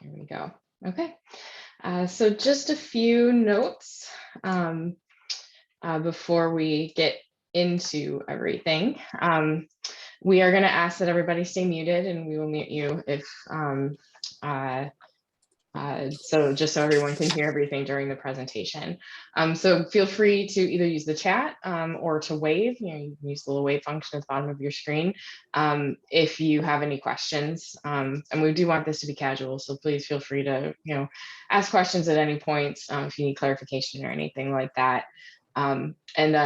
There we go. Okay. So just a few notes before we get into everything. We are going to ask that everybody stay muted, and we will mute you if so just so everyone can hear everything during the presentation. So feel free to either use the chat or to wave. You can use the little wave function at the bottom of your screen if you have any questions. And we do want this to be casual, so please feel free to ask questions at any point if you need clarification or anything like that. And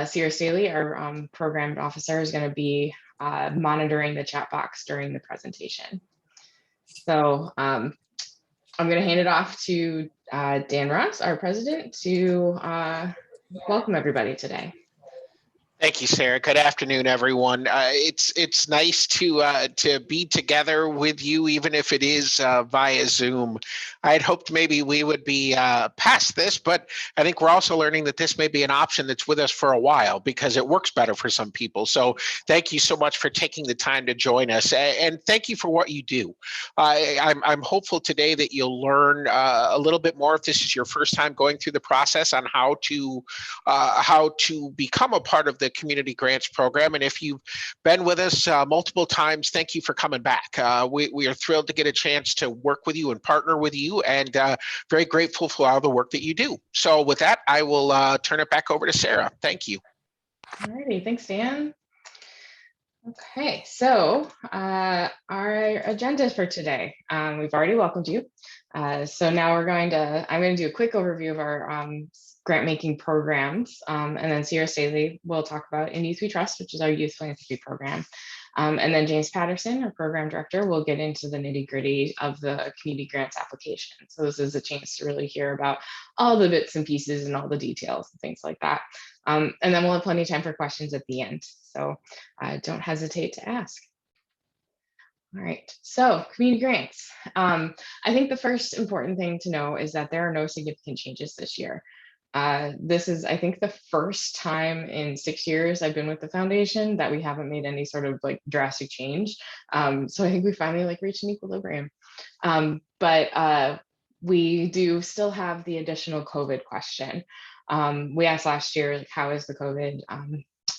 Sierra Staley, our program officer, is going to be monitoring the chat box during the presentation. So I'm going to hand it off to Dan Ross, our president, to welcome everybody today. Thank you, Sarah. Good afternoon, everyone. It's nice to be together with you, even if it is via Zoom. I had hoped maybe we would be past this, but I think we're also learning that this may be an option that's with us for a while because it works better for some people. So thank you so much for taking the time to join us, and thank you for what you do. I'm hopeful today that you'll learn a little bit more if this is your first time going through the process on how to become a part of the Community Grants Program. And if you've been with us multiple times, thank you for coming back. We are thrilled to get a chance to work with you and partner with you, and very grateful for all the work that you do. So with that, I will turn it back over to Sarah. Thank you. All righty, thanks, Dan. Okay, so our agenda for today, we've already welcomed you. So now I'm going to do a quick overview of our grant making programs, and then Sierra Staley will talk about In Youth We Trust, which is our youth philanthropy program. And then James Patterson, our program director, will get into the nitty gritty of the community grants application. So this is a chance to really hear about all the bits and pieces and all the details and things like that. And then we'll have plenty of time for questions at the end. So don't hesitate to ask. All right, so community grants. I think the first important thing to know is that there are no significant changes this year. This is, I think, the first time in 6 years I've been with the foundation that we haven't made any sort of drastic change. So I think we finally reached an equilibrium. But we do still have the additional COVID question. We asked last year, how is the COVID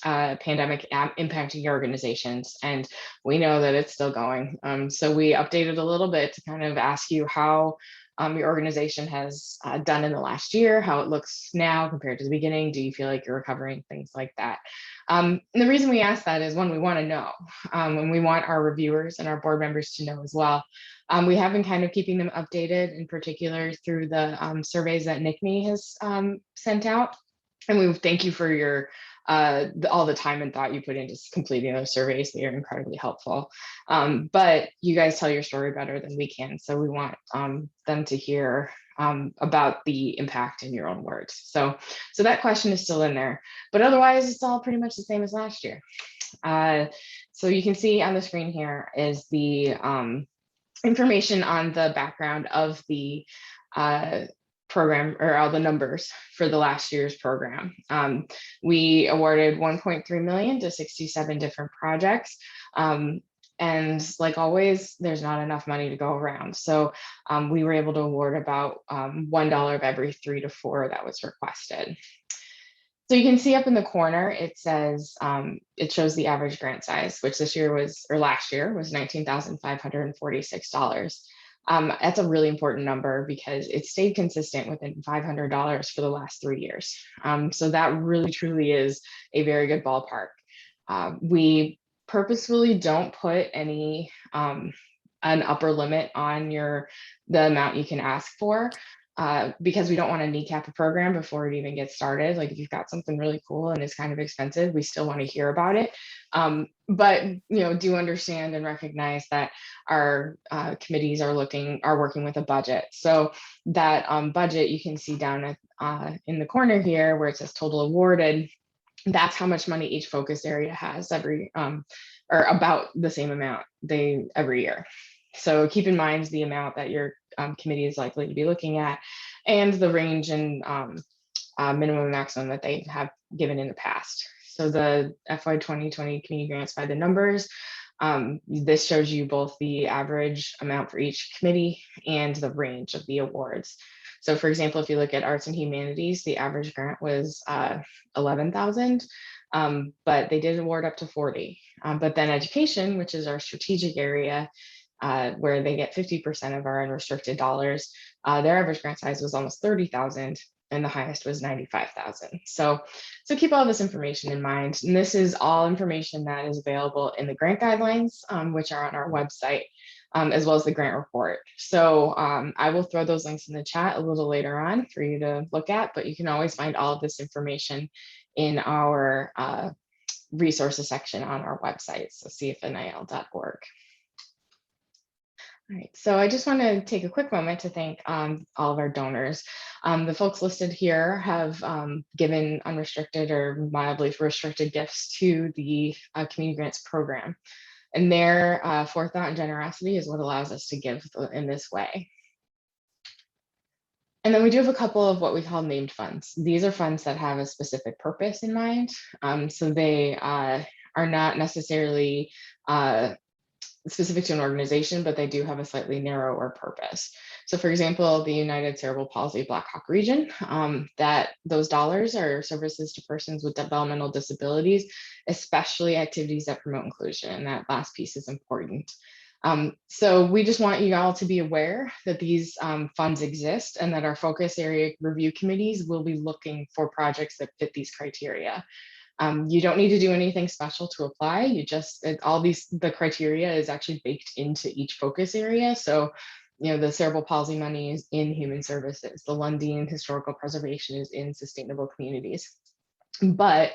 pandemic impacting your organizations? And we know that it's still going. So we updated a little bit to kind of ask you how your organization has done in the last year, how it looks now compared to the beginning. Do you feel like you're recovering? Things like that. And the reason we ask that is, one, we want to know, and we want our reviewers and our board members to know as well. We have been kind of keeping them updated, in particular through the surveys that NCME has sent out. And we thank you for your all the time and thought you put into completing those surveys. They are incredibly helpful. But you guys tell your story better than we can. So we want them to hear about the impact in your own words. So that question is still in there, but otherwise it's all pretty much the same as last year. So you can see on the screen here is the information on the background of the program, or all the numbers for the last year's program. We awarded 1.3 million to 67 different projects. And like always, there's not enough money to go around. So we were able to award about $1 of every 3 to 4 that was requested. So you can see up in the corner, it says, it shows the average grant size, which last year was $19,546. That's a really important number because it stayed consistent within $500 for the last 3 years. So that really truly is a very good ballpark. We purposefully don't put any an upper limit on the amount you can ask for, because we don't want to kneecap a program before it even gets started. If you've got something really cool and it's kind of expensive, we still want to hear about it. But do understand and recognize that our committees are working with a budget. So that budget you can see down in the corner here where it says total awarded. That's how much money each focus area has or about the same amount every year. So keep in mind the amount that your committee is likely to be looking at, and the range and minimum and maximum that they have given in the past. So the FY 2020 community grants by the numbers This shows you both the average amount for each committee and the range of the awards. So for example, if you look at arts and humanities, the average grant was 11,000, but they did award up to 40. But then education, which is our strategic area, where they get 50% of our unrestricted dollars, their average grant size was almost 30,000 and the highest was 95,000. So keep all this information in mind. And this is all information that is available in the grant guidelines, which are on our website, as well as the grant report. So I will throw those links in the chat a little later on for you to look at, but you can always find all of this information in our resources section on our website, so cfnil.org. All right, so I just want to take a quick moment to thank all of our donors. The folks listed here have given unrestricted or mildly restricted gifts to the community grants program. And their forethought and generosity is what allows us to give in this way. And then we do have a couple of what we call named funds. These are funds that have a specific purpose in mind. So they are not necessarily specific to an organization, but they do have a slightly narrower purpose. So for example, the United Cerebral Palsy Black Hawk region, that those dollars are services to persons with developmental disabilities, especially activities that promote inclusion. And that last piece is important. So we just want you all to be aware that these funds exist and that our focus area review committees will be looking for projects that fit these criteria. You don't need to do anything special to apply. You just, the criteria is actually baked into each focus area. So, you know, the cerebral palsy money is in human services. The Lundian historical preservation is in sustainable communities. But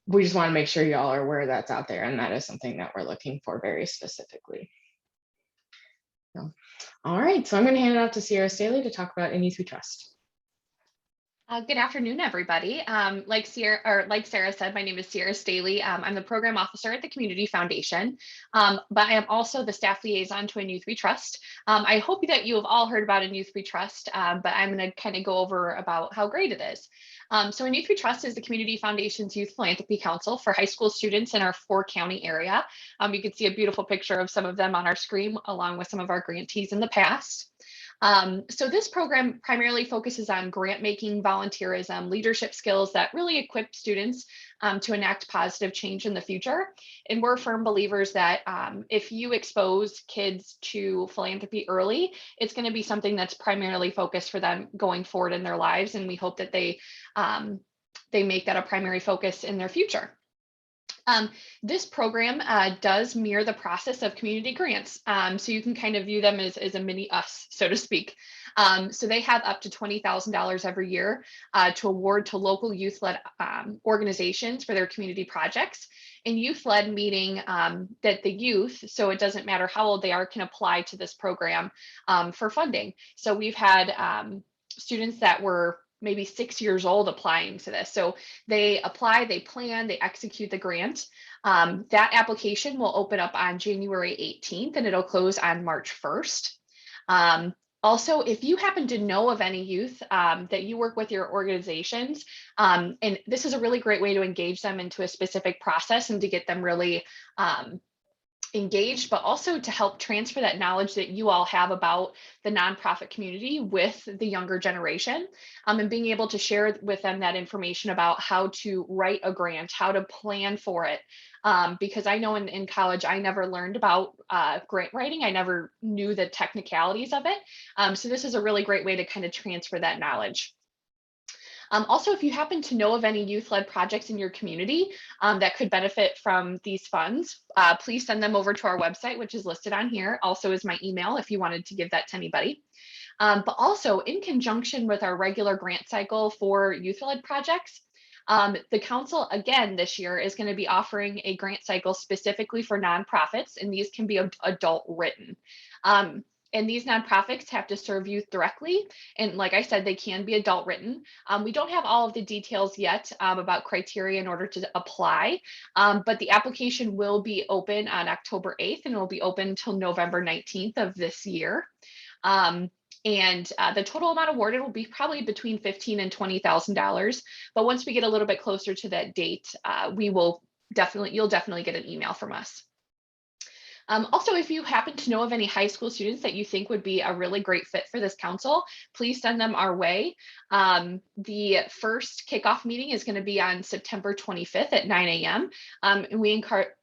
we just want to make sure y'all are aware that's out there, and that is something that we're looking for very specifically. So, all right, so I'm going to hand it off to Sierra Staley to talk about In Youth We Trust. Good afternoon, everybody. Like Sarah said, my name is Sierra Staley. I'm the program officer at the Community Foundation, but I am also the staff liaison to In Youth We Trust. I hope that you have all heard about In Youth We Trust, but I'm going to kind of go over about how great it is. So In Youth We Trust is the Community Foundation's Youth Philanthropy Council for high school students in our 4-county area. You can see a beautiful picture of some of them on our screen, along with some of our grantees in the past. So this program primarily focuses on grant making, volunteerism, leadership skills that really equip students to enact positive change in the future. And we're firm believers that if you expose kids to philanthropy early, it's going to be something that's primarily focused for them going forward in their lives. And we hope that they make that a primary focus in their future. This program does mirror the process of community grants. So you can kind of view them as a mini us, so to speak. So they have up to $20,000 every year to award to local youth-led organizations for their community projects. And youth-led meaning that the youth, so it doesn't matter how old they are, can apply to this program for funding. So we've had students that were maybe 6 years old applying to this. So they apply, they plan, they execute the grant. That application will open up on January 18th and it'll close on March 1st. Also, if you happen to know of any youth that you work with your organizations, and this is a really great way to engage them into a specific process and to get them really engaged, but also to help transfer that knowledge that you all have about the nonprofit community with the younger generation, and being able to share with them that information about how to write a grant, how to plan for it. Because I know in college, I never learned about grant writing. I never knew the technicalities of it. So this is a really great way to kind of transfer that knowledge. Also, if you happen to know of any youth-led projects in your community that could benefit from these funds, please send them over to our website, which is listed on here. Also is my email if you wanted to give that to anybody. But also in conjunction with our regular grant cycle for youth-led projects, the council again this year is going to be offering a grant cycle specifically for nonprofits, and these can be adult written. And these nonprofits have to serve youth directly. And like I said, they can be adult written. We don't have all of the details yet about criteria in order to apply, but the application will be open on October 8th and it will be open until November 19th of this year. And the total amount awarded will be probably between $15,000 and $20,000. But once we get a little bit closer to that date, you'll definitely get an email from us. Also, if you happen to know of any high school students that you think would be a really great fit for this council, please send them our way. The first kickoff meeting is going to be on September 25th at 9 a.m. And we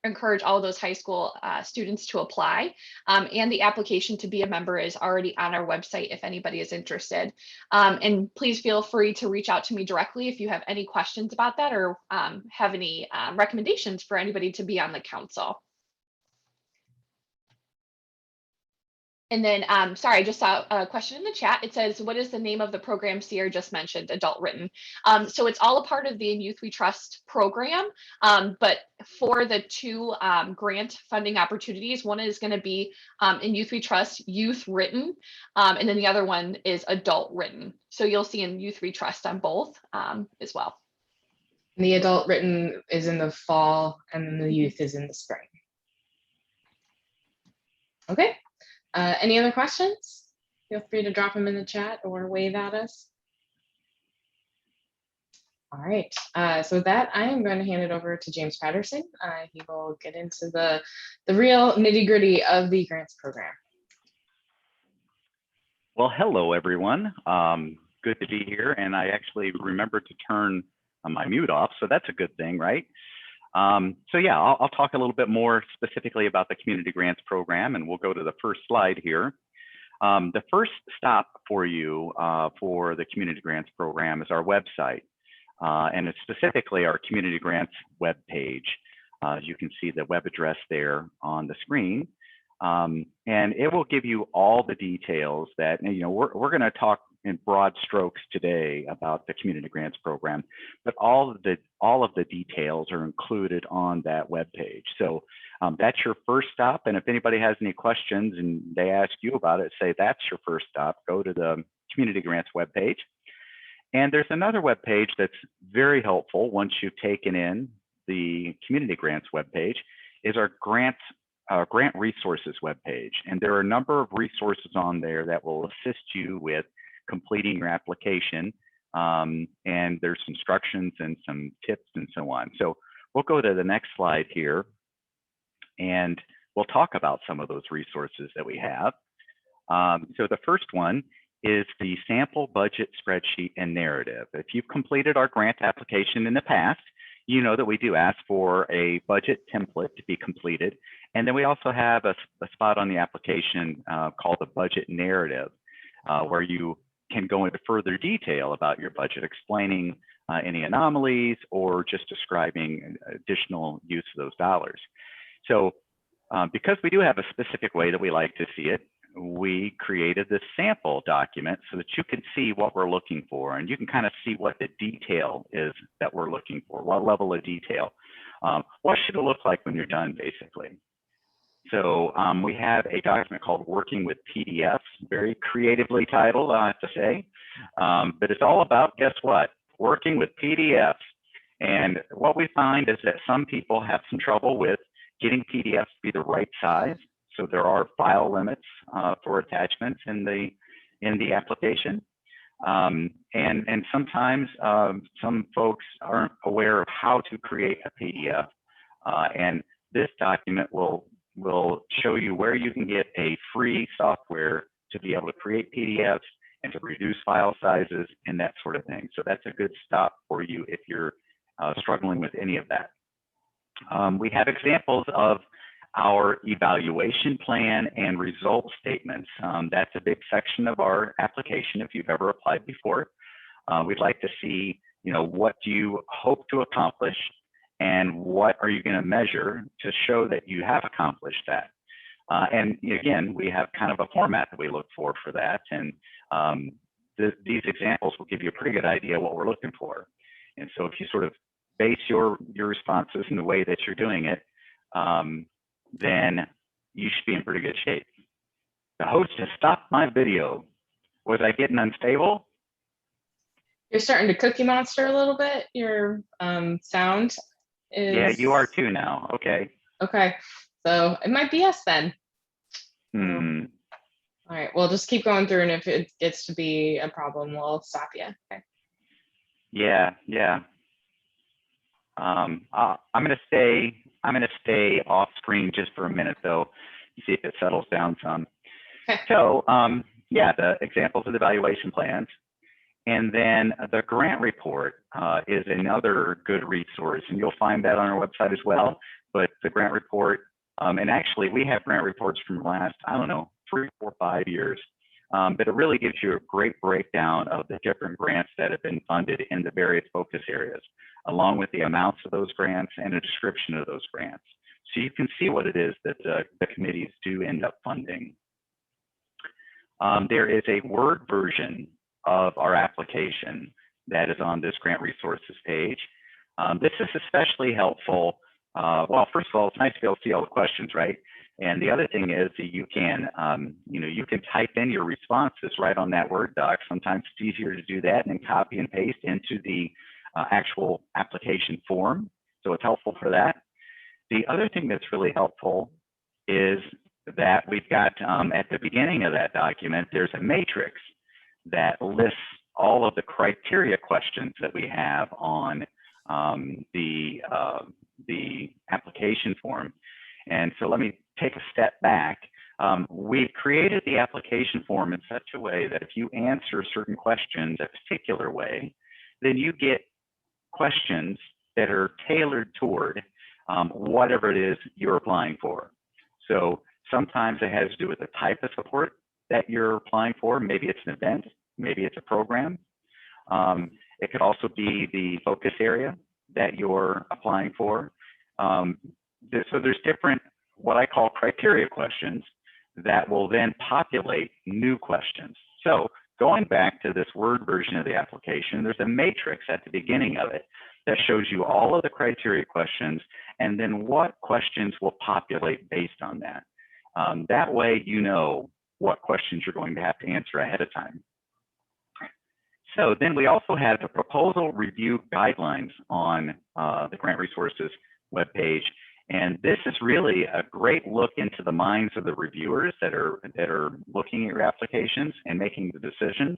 encourage all those high school students to apply. And the application to be a member is already on our website if anybody is interested. And please feel free to reach out to me directly if you have any questions about that or have any recommendations for anybody to be on the council. And then, sorry, I just saw a question in the chat. It says, what is the name of the program Sierra just mentioned, Adult Written? So it's all a part of the In Youth We Trust program, but for the two grant funding opportunities, one is going to be In Youth We Trust Youth Written, and then the other one is Adult Written. So you'll see In Youth We Trust on both as well. The adult written is in the fall and the youth is in the spring. Okay. Any other questions? Feel free to drop them in the chat or wave at us. All right, so with that, I am going to hand it over to James Patterson. He will get into the real nitty-gritty of the grants program. Well, hello, everyone. Good to be here, and I actually remembered to turn my mute off, so that's a good thing, right? So yeah, I'll talk a little bit more specifically about the Community Grants Program, and we'll go to the first slide here. The first stop for you for the Community Grants Program is our website, and it's specifically our Community Grants webpage. As you can see the web address there on the screen, and it will give you all the details that, you know, we're going to talk in broad strokes today about the Community Grants Program, but all of the details are included on that web page. So that's your first stop. And if anybody has any questions and they ask you about it, say that's your first stop. Go to the Community Grants web page. And there's another web page that's very helpful once you've taken in the Community Grants web page, is our grant resources web page. And there are a number of resources on there that will assist you with completing your application, and there's instructions and some tips and so on. So we'll go to the next slide here, and we'll talk about some of those resources that we have. So the first one is the sample budget spreadsheet and narrative. If you've completed our grant application in the past, you know that we do ask for a budget template to be completed. And then we also have a spot on the application called the budget narrative, where you can go into further detail about your budget, explaining any anomalies or just describing additional use of those dollars. So because we do have a specific way that we like to see it, we created this sample document so that you can see what we're looking for, and you can kind of see what the detail is that we're looking for, what level of detail. What should it look like when you're done, basically? So we have a document called Working with PDFs, very creatively titled, I have to say, but it's all about, guess what? Working with PDFs. And what we find is that some people have some trouble with getting PDFs to be the right size. So there are file limits for attachments in the application. And sometimes some folks aren't aware of how to create a PDF. And this document will show you where you can get a free software to be able to create PDFs and to reduce file sizes and that sort of thing. So that's a good stop for you if you're struggling with any of that. We have examples of our evaluation plan and result statements. That's a big section of our application if you've ever applied before. We'd like to see, you know, what do you hope to accomplish and what are you going to measure to show that you have accomplished that. And again, we have kind of a format that we look for that. And these examples will give you a pretty good idea what we're looking for. And so if you sort of base your responses in the way that you're doing it, then you should be in pretty good shape. The host has stopped my video. Was I getting unstable? You're starting to Cookie Monster a little bit. Your sound is. Yeah, you are too now. Okay. Okay, so it might be us then. Hmm. All right, we'll just keep going through, and if it gets to be a problem, we'll stop you. Okay. Yeah. I'm gonna stay off screen just for a minute though. see if it settles down some. Okay. So yeah, the examples of the evaluation plans. And then the grant report is another good resource, and you'll find that on our website as well. But the grant report, and actually we have grant reports from the last, I don't know, 3, 4, 5 years. But it really gives you a great breakdown of the different grants that have been funded in the various focus areas, along with the amounts of those grants and a description of those grants. So you can see what it is that the committees do end up funding. There is a Word version of our application that is on this grant resources page. This is especially helpful. Well, first of all, it's nice to be able to see all the questions, right? And the other thing is that you can, you can type in your responses right on that Word doc. Sometimes it's easier to do that and then copy and paste into the actual application form. So it's helpful for that. The other thing that's really helpful is that we've got at the beginning of that document, there's a matrix that lists all of the criteria questions that we have on the application form. And so let me take a step back. We've created the application form in such a way that if you answer certain questions a particular way, then you get questions that are tailored toward whatever it is you're applying for. So sometimes it has to do with the type of support that you're applying for. Maybe it's an event, maybe it's a program. It could also be the focus area that you're applying for. So there's different, what I call criteria questions that will then populate new questions. So going back to this Word version of the application, there's a matrix at the beginning of it that shows you all of the criteria questions and then what questions will populate based on that. That way you know what questions you're going to have to answer ahead of time. So then we also have the proposal review guidelines on the Grant Resources webpage. And this is really a great look into the minds of the reviewers that are looking at your applications and making the decisions.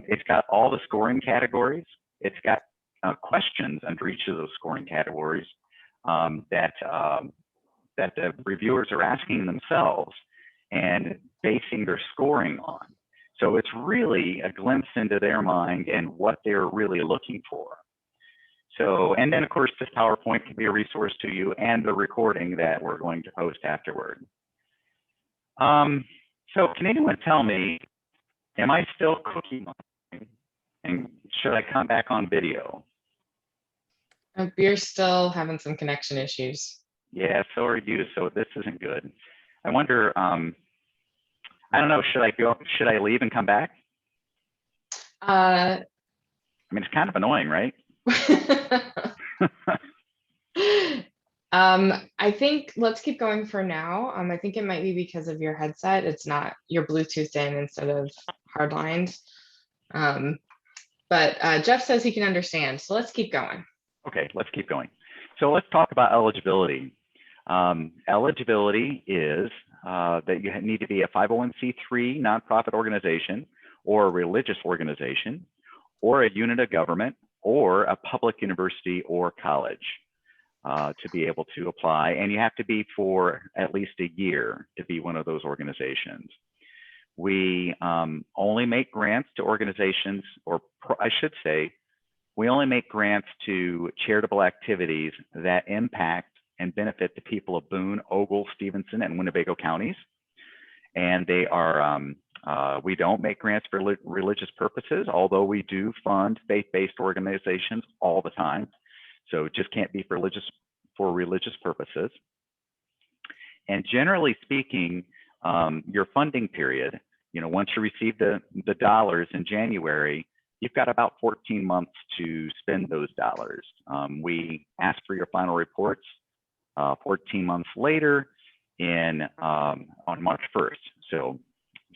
It's got all the scoring categories. It's got questions under each of those scoring categories that the reviewers are asking themselves and basing their scoring on. So it's really a glimpse into their mind and what they're really looking for. So, and then of course, this PowerPoint can be a resource to you and the recording that we're going to post afterward. So can anyone tell me, am I still cooking? And should I come back on video? You're still having some connection issues. Yeah, so are you, so this isn't good. I wonder, I don't know, should I leave and come back? I mean, it's kind of annoying, right? I think let's keep going for now. I think it might be because of your headset. It's not your Bluetooth in instead of hardlined. But Jeff says he can understand, so let's keep going. Okay, let's keep going. So let's talk about eligibility. Eligibility is that you need to be a 501c3 nonprofit organization or a religious organization or a unit of government or a public university or college to be able to apply. And you have to be for at least a year to be one of those organizations. We only make grants to organizations, or I should say, we only make grants to charitable activities that impact and benefit the people of Boone, Ogle, Stevenson, and Winnebago counties. And they are, we don't make grants for religious purposes, although we do fund faith-based organizations all the time. So it just can't be for religious purposes. And generally speaking, your funding period, once you receive the dollars in January, you've got about 14 months to spend those dollars. We ask for your final reports 14 months later on March 1st. So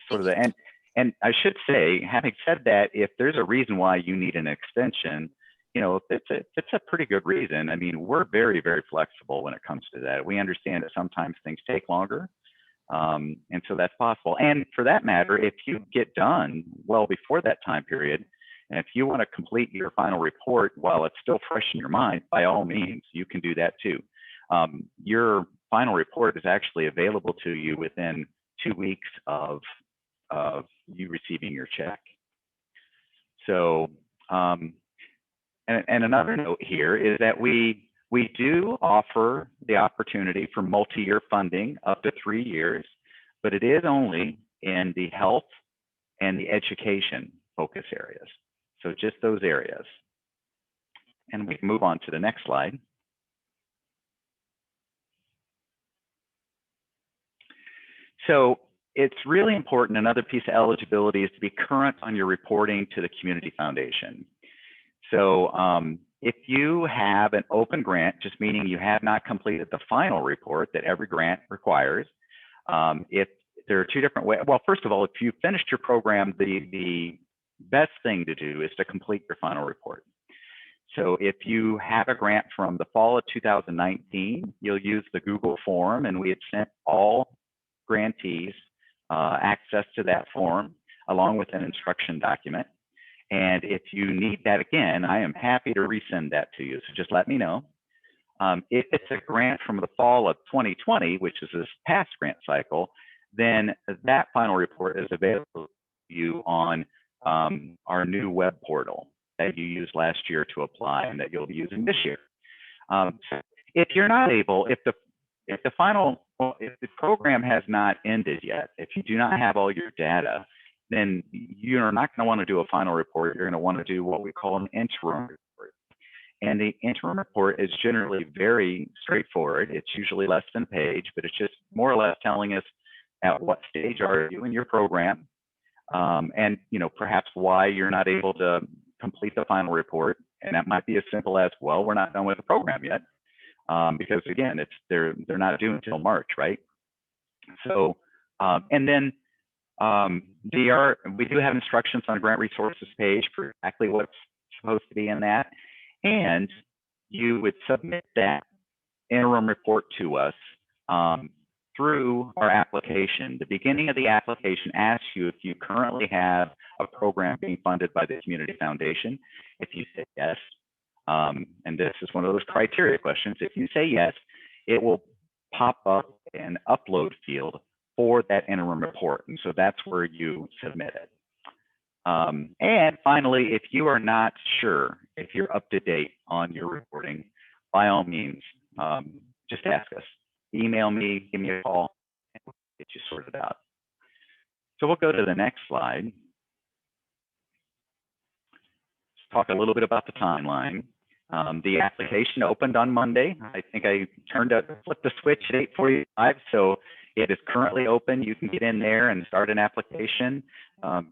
sort of the end. And I should say, having said that, if there's a reason why you need an extension, it's a pretty good reason. I mean, we're very, very flexible when it comes to that. We understand that sometimes things take longer. And so that's possible. And for that matter, if you get done well before that time period, and if you want to complete your final report while it's still fresh in your mind, by all means, you can do that too. Your final report is actually available to you within 2 weeks of you receiving your check. So, and another note here is that we do offer the opportunity for multi-year funding up to 3 years, but it is only in the health and the education focus areas. So just those areas. And we can move on to the next slide. So it's really important, another piece of eligibility is to be current on your reporting to the Community Foundation. So if you have an open grant, just meaning you have not completed the final report that every grant requires, if there are two different ways. Well, first of all, if you finished your program, the best thing to do is to complete your final report. So if you have a grant from the fall of 2019, you'll use the Google form, and we had sent all grantees access to that form along with an instruction document. And if you need that again, I am happy to resend that to you. So just let me know. If it's a grant from the fall of 2020, which is this past grant cycle, then that final report is available to you on our new web portal that you used last year to apply and that you'll be using this year. If you're not able, if the program has not ended yet, if you do not have all your data, then you're not going to want to do a final report. You're going to want to do what we call an interim report. And the interim report is generally very straightforward. It's usually less than a page, but it's just more or less telling us at what stage are you in your program, and perhaps why you're not able to complete the final report. And that might be as simple as, well, we're not done with the program yet, because again, they're not due until March, right? So, and then we do have instructions on the grant resources page for exactly what's supposed to be in that. And you would submit that interim report to us through our application. The beginning of the application asks you if you currently have a program being funded by the Community Foundation. If you say yes, and this is one of those criteria questions, if you say yes, it will pop up an upload field for that interim report. And so that's where you submit it. And finally, if you are not sure if you're up to date on your reporting, by all means, just ask us. Email me, give me a call, and we'll get you sorted out. So we'll go to the next slide. Let's talk a little bit about the timeline. The application opened on Monday. I think I flipped the switch at 8:45, so it is currently open. You can get in there and start an application,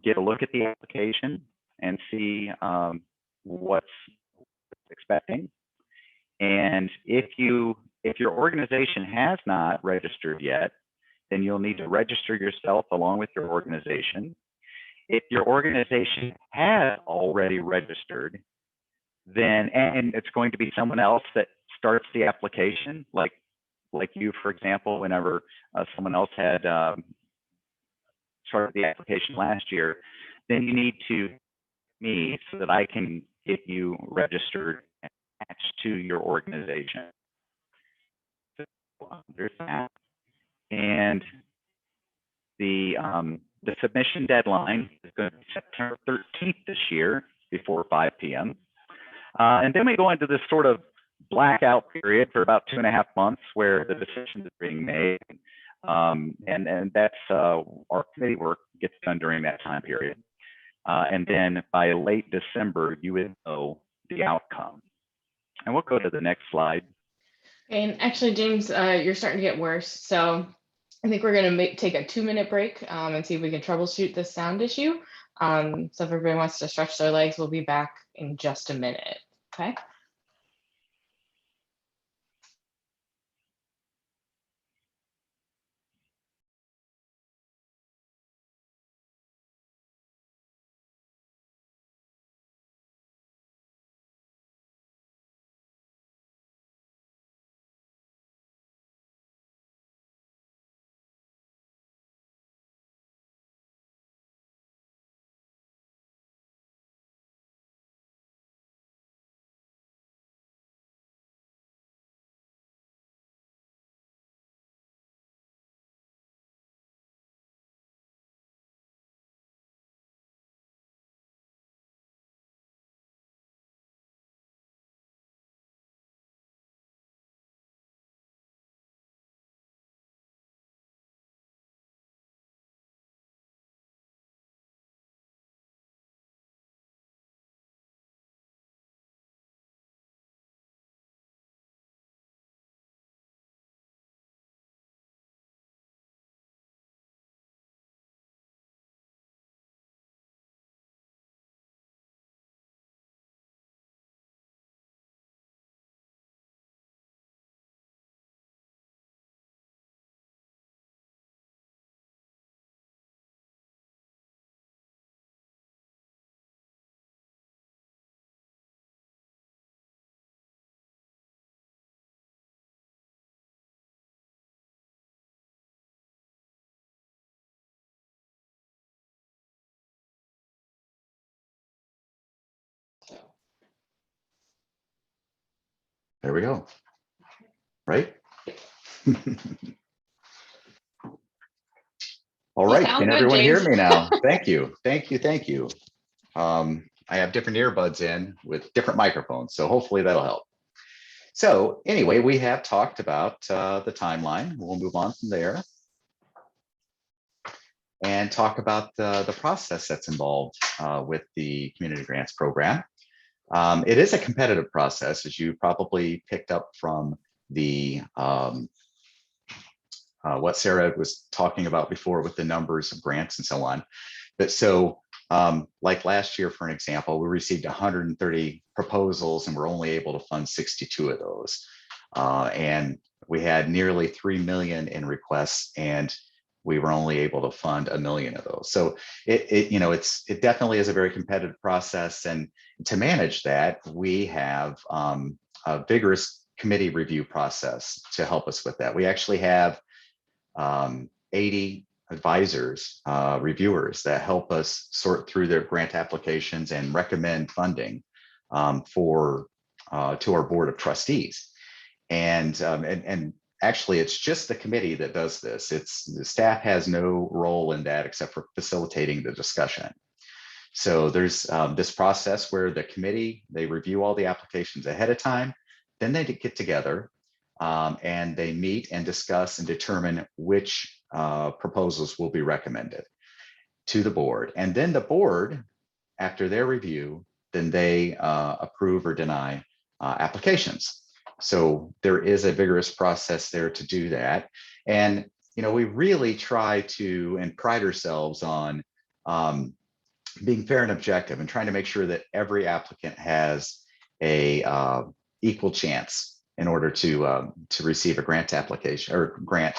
get a look at the application, and see what's expecting. And if your organization has not registered yet, then you'll need to register yourself along with your organization. If your organization has already registered, then, and it's going to be someone else that starts the application, like you, for example, whenever someone else had started the application last year, then you need to me so that I can get you registered and attached to your organization. So there's that. And the submission deadline is going to be September 13th this year before 5 p.m. And then we go into this sort of blackout period for about 2.5 months where the decisions are being made. And that's our committee work gets done during that time period. And then by late December, you would know the outcome. And we'll go to the next slide. And actually, James, you're starting to get worse. So I think we're going to take a 2-minute break and see if we can troubleshoot this sound issue. So if everybody wants to stretch their legs, we'll be back in just a minute. Okay. There we go. Right? All You right, sound can good, everyone hear James. me now? Thank you, thank you, thank you. I have different earbuds in with different microphones, so hopefully that'll help. So anyway, we have talked about the timeline. We'll move on from there and talk about the process that's involved with the community grants program. It is a competitive process, as you probably picked up from the what Sarah was talking about before with the numbers of grants and so on. But so like last year, for an example, we received 130 proposals and we're only able to fund 62 of those. And we had nearly 3 million in requests and we were only able to fund 1 million of those. So it definitely is a very competitive process. And to manage that, we have a vigorous committee review process to help us with that. We actually have 80 advisors, reviewers that help us sort through their grant applications and recommend funding to our board of trustees. And actually, it's just the committee that does this. The staff has no role in that except for facilitating the discussion. So there's this process where the committee, they review all the applications ahead of time, then they get together and they meet and discuss and determine which proposals will be recommended to the board. And then the board, after their review, then they approve or deny applications. So there is a vigorous process there to do that. And we really try to and pride ourselves on being fair and objective and trying to make sure that every applicant has a equal chance in order to receive a grant application or grant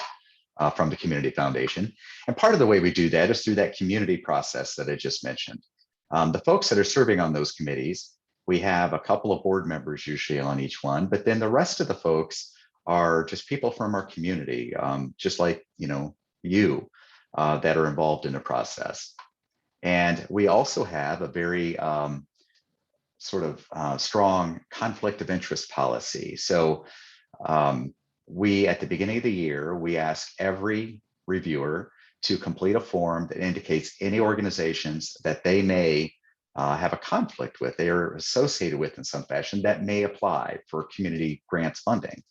from the Community Foundation. And part of the way we do that is through that community process that I just mentioned. The folks that are serving on those committees, we have a couple of board members usually on each one, but then the rest of the folks are just people from our community, just like you that are involved in the process. And we also have a very strong conflict of interest policy. So we, at the beginning of the year, we ask every reviewer to complete a form that indicates any organizations that they may have a conflict with, they are associated with in some fashion that may apply for community grants funding.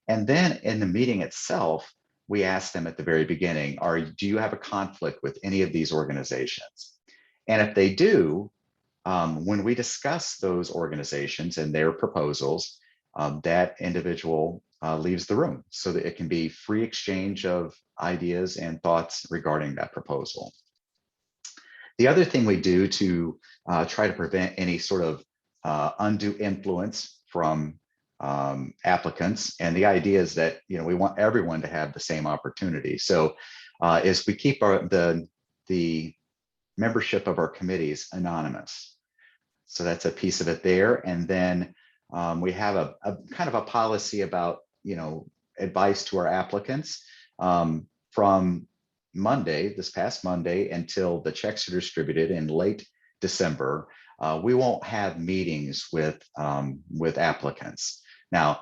And then in the meeting itself, we ask them at the very beginning, do you have a conflict with any of these organizations? And if they do, when we discuss those organizations and their proposals, that individual leaves the room so that it can be free exchange of ideas and thoughts regarding that proposal. The other thing we do to try to prevent any sort of undue influence from applicants, and the idea is that we want everyone to have the same opportunity. So is we keep the membership of our committees anonymous. So that's a piece of it there. And then we have a kind of a policy about advice to our applicants from Monday, this past Monday, until the checks are distributed in late December. We won't have meetings with applicants. Now,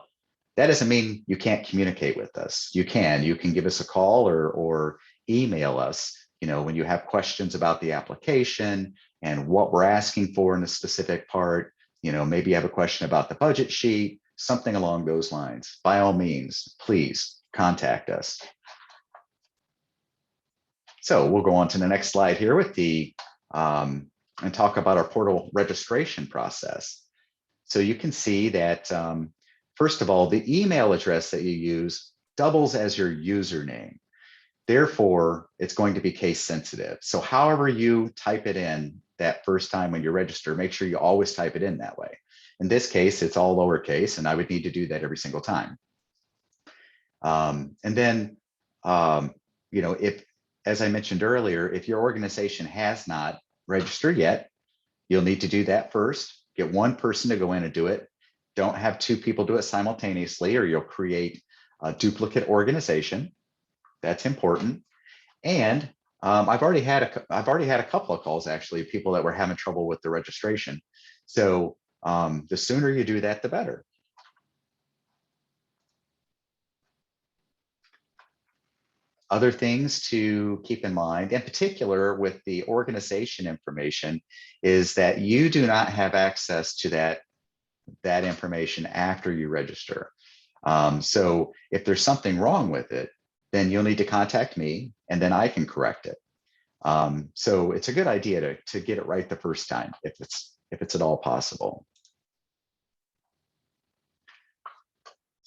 that doesn't mean you can't communicate with us. You can give us a call or email us, when you have questions about the application and what we're asking for in a specific part. Maybe you have a question about the budget sheet, something along those lines. By all means, please contact us. So we'll go on to the next slide here with and talk about our portal registration process. So you can see that, first of all, the email address that you use doubles as your username. Therefore, it's going to be case sensitive. So however you type it in that first time when you register, make sure you always type it in that way. In this case, it's all lowercase, and I would need to do that every single time. And then, if, as I mentioned earlier, if your organization has not registered yet, you'll need to do that first. Get one person to go in and do it. Don't have two people do it simultaneously, or you'll create a duplicate organization. That's important. And I've already had a couple of calls, actually, people that were having trouble with the registration. So the sooner you do that, the better. Other things to keep in mind, in particular with the organization information, is that you do not have access to that information after you register. So if there's something wrong with it, then you'll need to contact me and then I can correct it. So it's a good idea to get it right the first time if it's at all possible.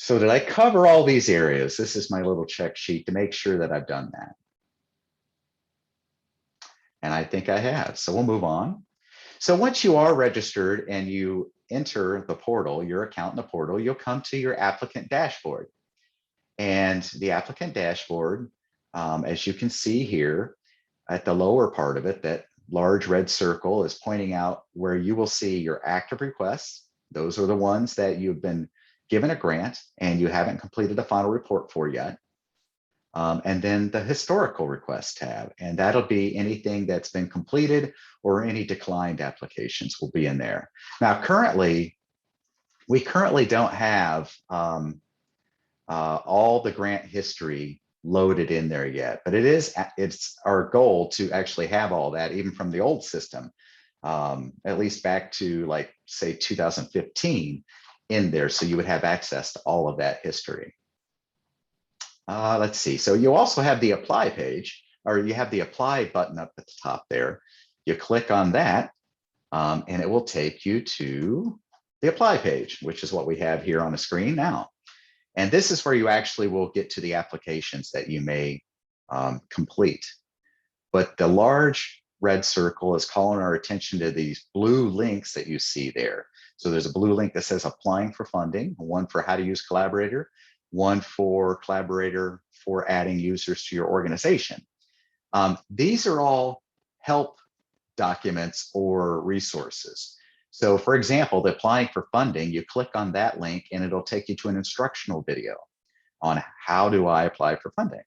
So did I cover all these areas? This is my little check sheet to make sure that I've done that. And I think I have, so we'll move on. So once you are registered and you enter the portal, your account in the portal, you'll come to your applicant dashboard. And the applicant dashboard, as you can see here at the lower part of it, that large red circle is pointing out where you will see your active requests. Those are the ones that you've been given a grant and you haven't completed a final report for yet. And then the historical request tab, and that'll be anything that's been completed or any declined applications will be in there. Now, we currently don't have all the grant history loaded in there yet, but it's our goal to actually have all that, even from the old system, at least back to like say 2015 in there, so you would have access to all of that history. Let's see. So you also have the apply page, or you have the apply button up at the top there. You click on that and it will take you to the apply page, which is what we have here on the screen now. And this is where you actually will get to the applications that you may complete. But the large red circle is calling our attention to these blue links that you see there. So there's a blue link that says applying for funding, one for how to use Collaborator, one for Collaborator for adding users to your organization. These are all help documents or resources. So for example, the applying for funding, you click on that link and it'll take you to an instructional video on how do I apply for funding.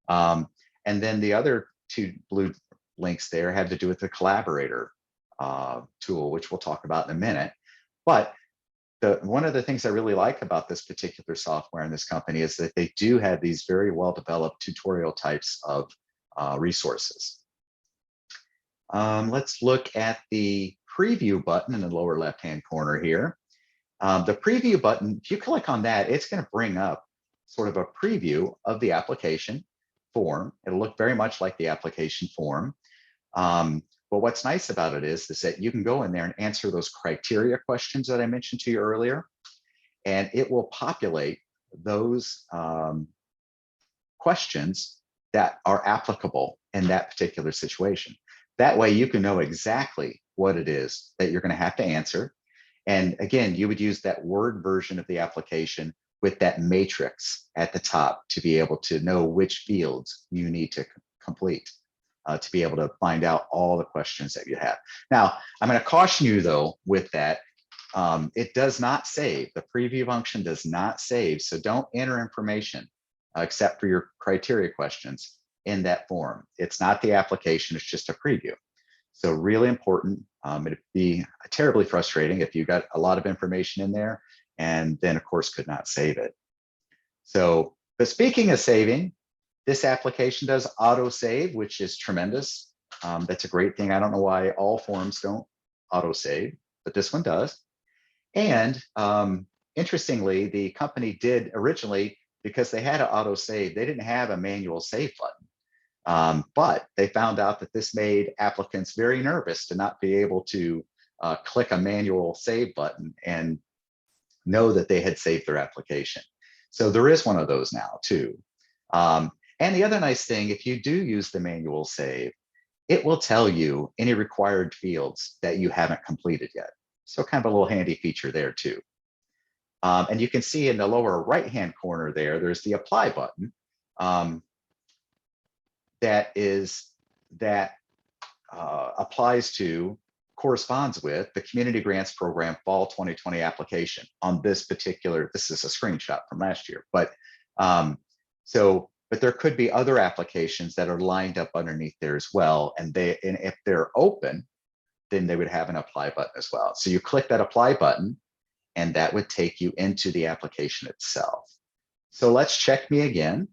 And then the other two blue links there have to do with the Collaborator tool, which we'll talk about in a minute. But one of the things I really like about this particular software in this company is that they do have these very well-developed tutorial types of resources. Let's look at the preview button in the lower left-hand corner here. The preview button, if you click on that, it's going to bring up sort of a preview of the application form. It'll look very much like the application form. But what's nice about it is that you can go in there and answer those criteria questions that I mentioned to you earlier, and it will populate those questions that are applicable in that particular situation. That way you can know exactly what it is that you're going to have to answer. And again, you would use that Word version of the application with that matrix at the top to be able to know which fields you need to complete. To be able to find out all the questions that you have. Now, I'm going to caution you though with that, it does not save. The preview function does not save, so don't enter information except for your criteria questions in that form. It's not the application, it's just a preview. So really important. It'd be terribly frustrating if you got a lot of information in there and then of course could not save it. So, but speaking of saving, this application does auto save, which is tremendous. That's a great thing. I don't know why all forms don't auto save, but this one does. And interestingly, the company did originally, because they had an auto save, they didn't have a manual save button. But they found out that this made applicants very nervous to not be able to click a manual save button and know that they had saved their application. So there is one of those now too. And the other nice thing, if you do use the manual save, it will tell you any required fields that you haven't completed yet. So kind of a little handy feature there too. And you can see in the lower right-hand corner there, there's the apply button corresponds with the Community Grants Program Fall 2020 application on this particular, this is a screenshot from last year, but but there could be other applications that are lined up underneath there as well. And if they're open, then they would have an apply button as well. So you click that apply button and that would take you into the application itself. So let's check me again.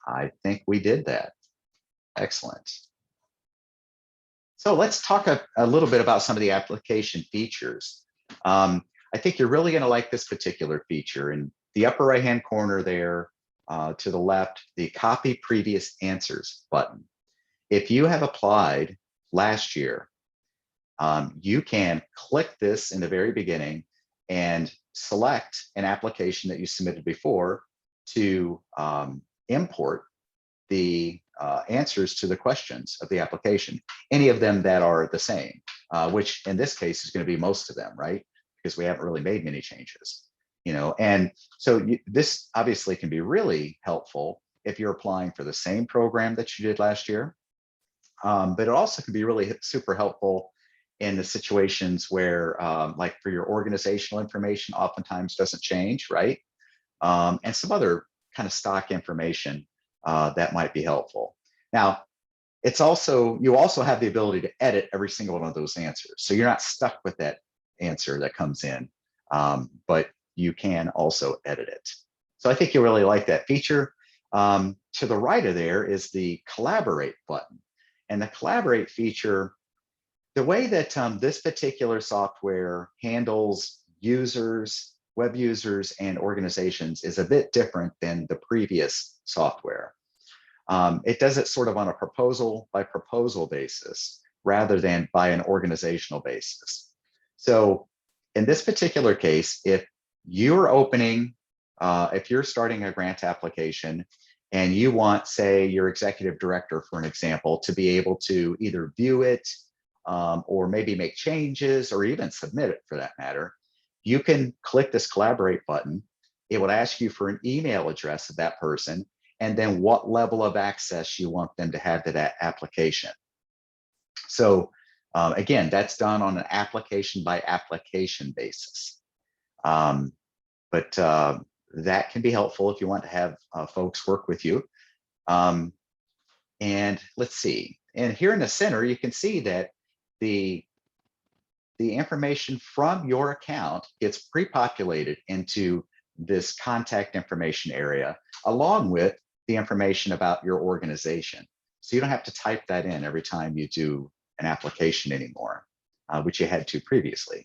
I think we did that. Excellent. So let's talk a little bit about some of the application features. I think you're really going to like this particular feature. In the upper right-hand corner there, to the left, the Copy Previous Answers button. If you have applied last year, you can click this in the very beginning and select an application that you submitted before to import the answers to the questions of the application, any of them that are the same, which in this case is going to be most of them, right? Because we haven't really made many changes, you know. And so this obviously can be really helpful if you're applying for the same program that you did last year. But it also can be really super helpful in the situations where, like for your organizational information, oftentimes doesn't change, right? And some other kind of stock information that might be helpful. Now, it's also, you also have the ability to edit every single one of those answers. So you're not stuck with that answer that comes in, but you can also edit it. So I think you'll really like that feature. To the right of there is the Collaborate button. And the Collaborate feature, the way that this particular software handles users, web users, and organizations is a bit different than the previous software. It does it sort of on a proposal by proposal basis rather than by an organizational basis. So in this particular case, if you're opening, if you're starting a grant application and you want, say, your executive director, for an example, to be able to either view it or maybe make changes or even submit it for that matter, you can click this Collaborate button. It would ask you for an email address of that person and then what level of access you want them to have to that application. So again, that's done on an application by application basis. But that can be helpful if you want to have folks work with you. And let's see, and here in the center, you can see that the information from your account gets pre-populated into this contact information area, along with the information about your organization. So you don't have to type that in every time you do an application anymore, which you had to previously.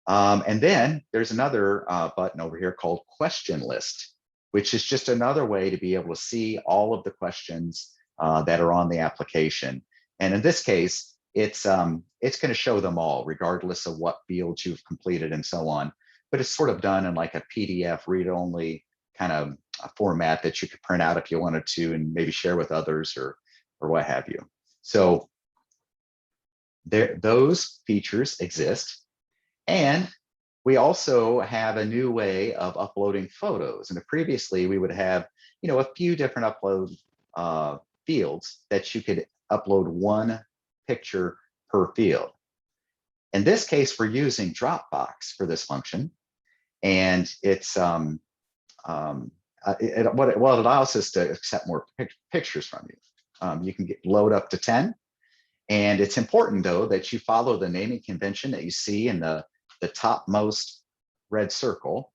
And then there's another button over here called Question List, which is just another way to be able to see all of the questions that are on the application. And in this case, it's going to show them all, regardless of what fields you've completed and so on. But it's sort of done in like a PDF read-only kind of a format that you could print out if you wanted to and maybe share with others or what have you. So those features exist. And we also have a new way of uploading photos. And previously we would have, you know, a few different upload fields that you could upload one picture per field. In this case, we're using Dropbox for this function. And it's what it allows us to accept more pictures from you. You can load up to 10. And it's important, though, that you follow the naming convention that you see in the topmost red circle,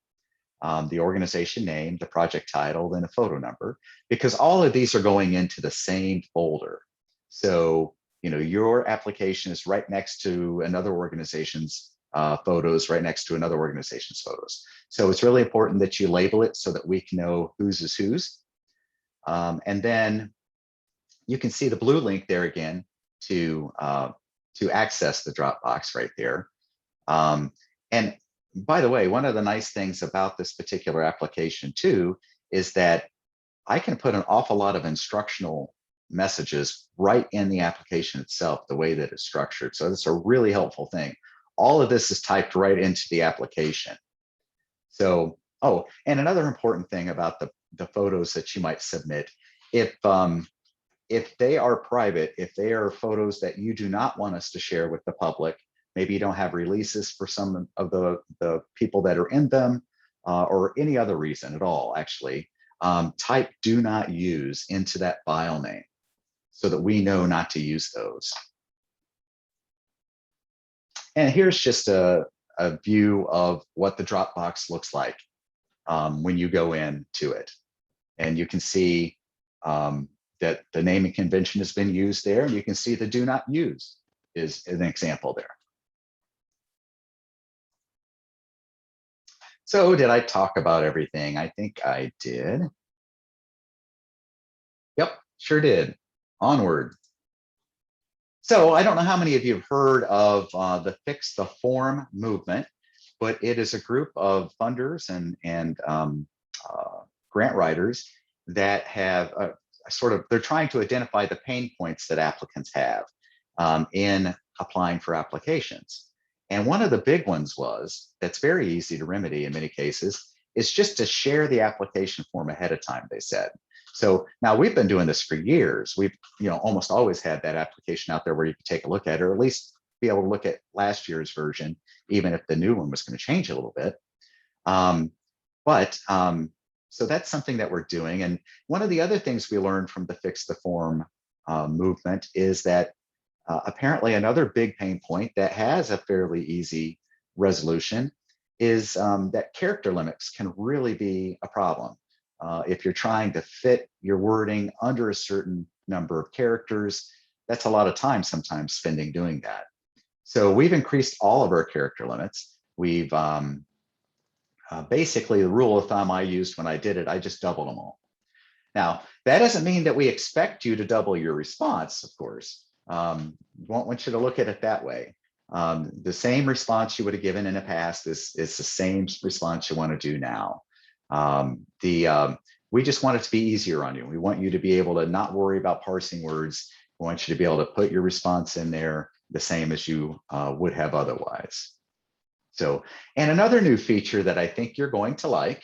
the organization name, the project title, then a photo number, because all of these are going into the same folder. So, you know, your application is right next to another organization's photos, right next to another organization's photos. So it's really important that you label it so that we can know whose is whose. And then you can see the blue link there again to access the Dropbox right there. And by the way, one of the nice things about this particular application too is that I can put an awful lot of instructional messages right in the application itself, the way that it's structured. So that's a really helpful thing. All of this is typed right into the application. So, oh, and another important thing about the photos that you might submit, if they are private, if they are photos that you do not want us to share with the public, maybe you don't have releases for some of the people that are in them, or any other reason at all, actually, type "do not use" into that file name so that we know not to use those. And here's just a view of what the Dropbox looks like when you go into it. And you can see that the naming convention has been used there. And you can see the do not use is an example there. So did I talk about everything? I think I did. Yep, sure did. Onward. So I don't know how many of you have heard of the Fix the Form movement, but it is a group of funders and grant writers that have they're trying to identify the pain points that applicants have in applying for applications. And one of the big ones that's very easy to remedy in many cases, is just to share the application form ahead of time, they said. So now we've been doing this for years. We've almost always had that application out there where you could take a look at it, or at least be able to look at last year's version, even if the new one was going to change a little bit. So that's something that we're doing. And one of the other things we learned from the Fix the Form movement is that apparently another big pain point that has a fairly easy resolution is that character limits can really be a problem. If you're trying to fit your wording under a certain number of characters, that's a lot of time sometimes spending doing that. So we've increased all of our character limits. We've basically, the rule of thumb I used when I did it, I just doubled them all. Now, that doesn't mean that we expect you to double your response, of course. Won't want you to look at it that way. The same response you would have given in the past is the same response you want to do now. We just want it to be easier on you. We want you to be able to not worry about parsing words. We want you to be able to put your response in there the same as you would have otherwise. So, and another new feature that I think you're going to like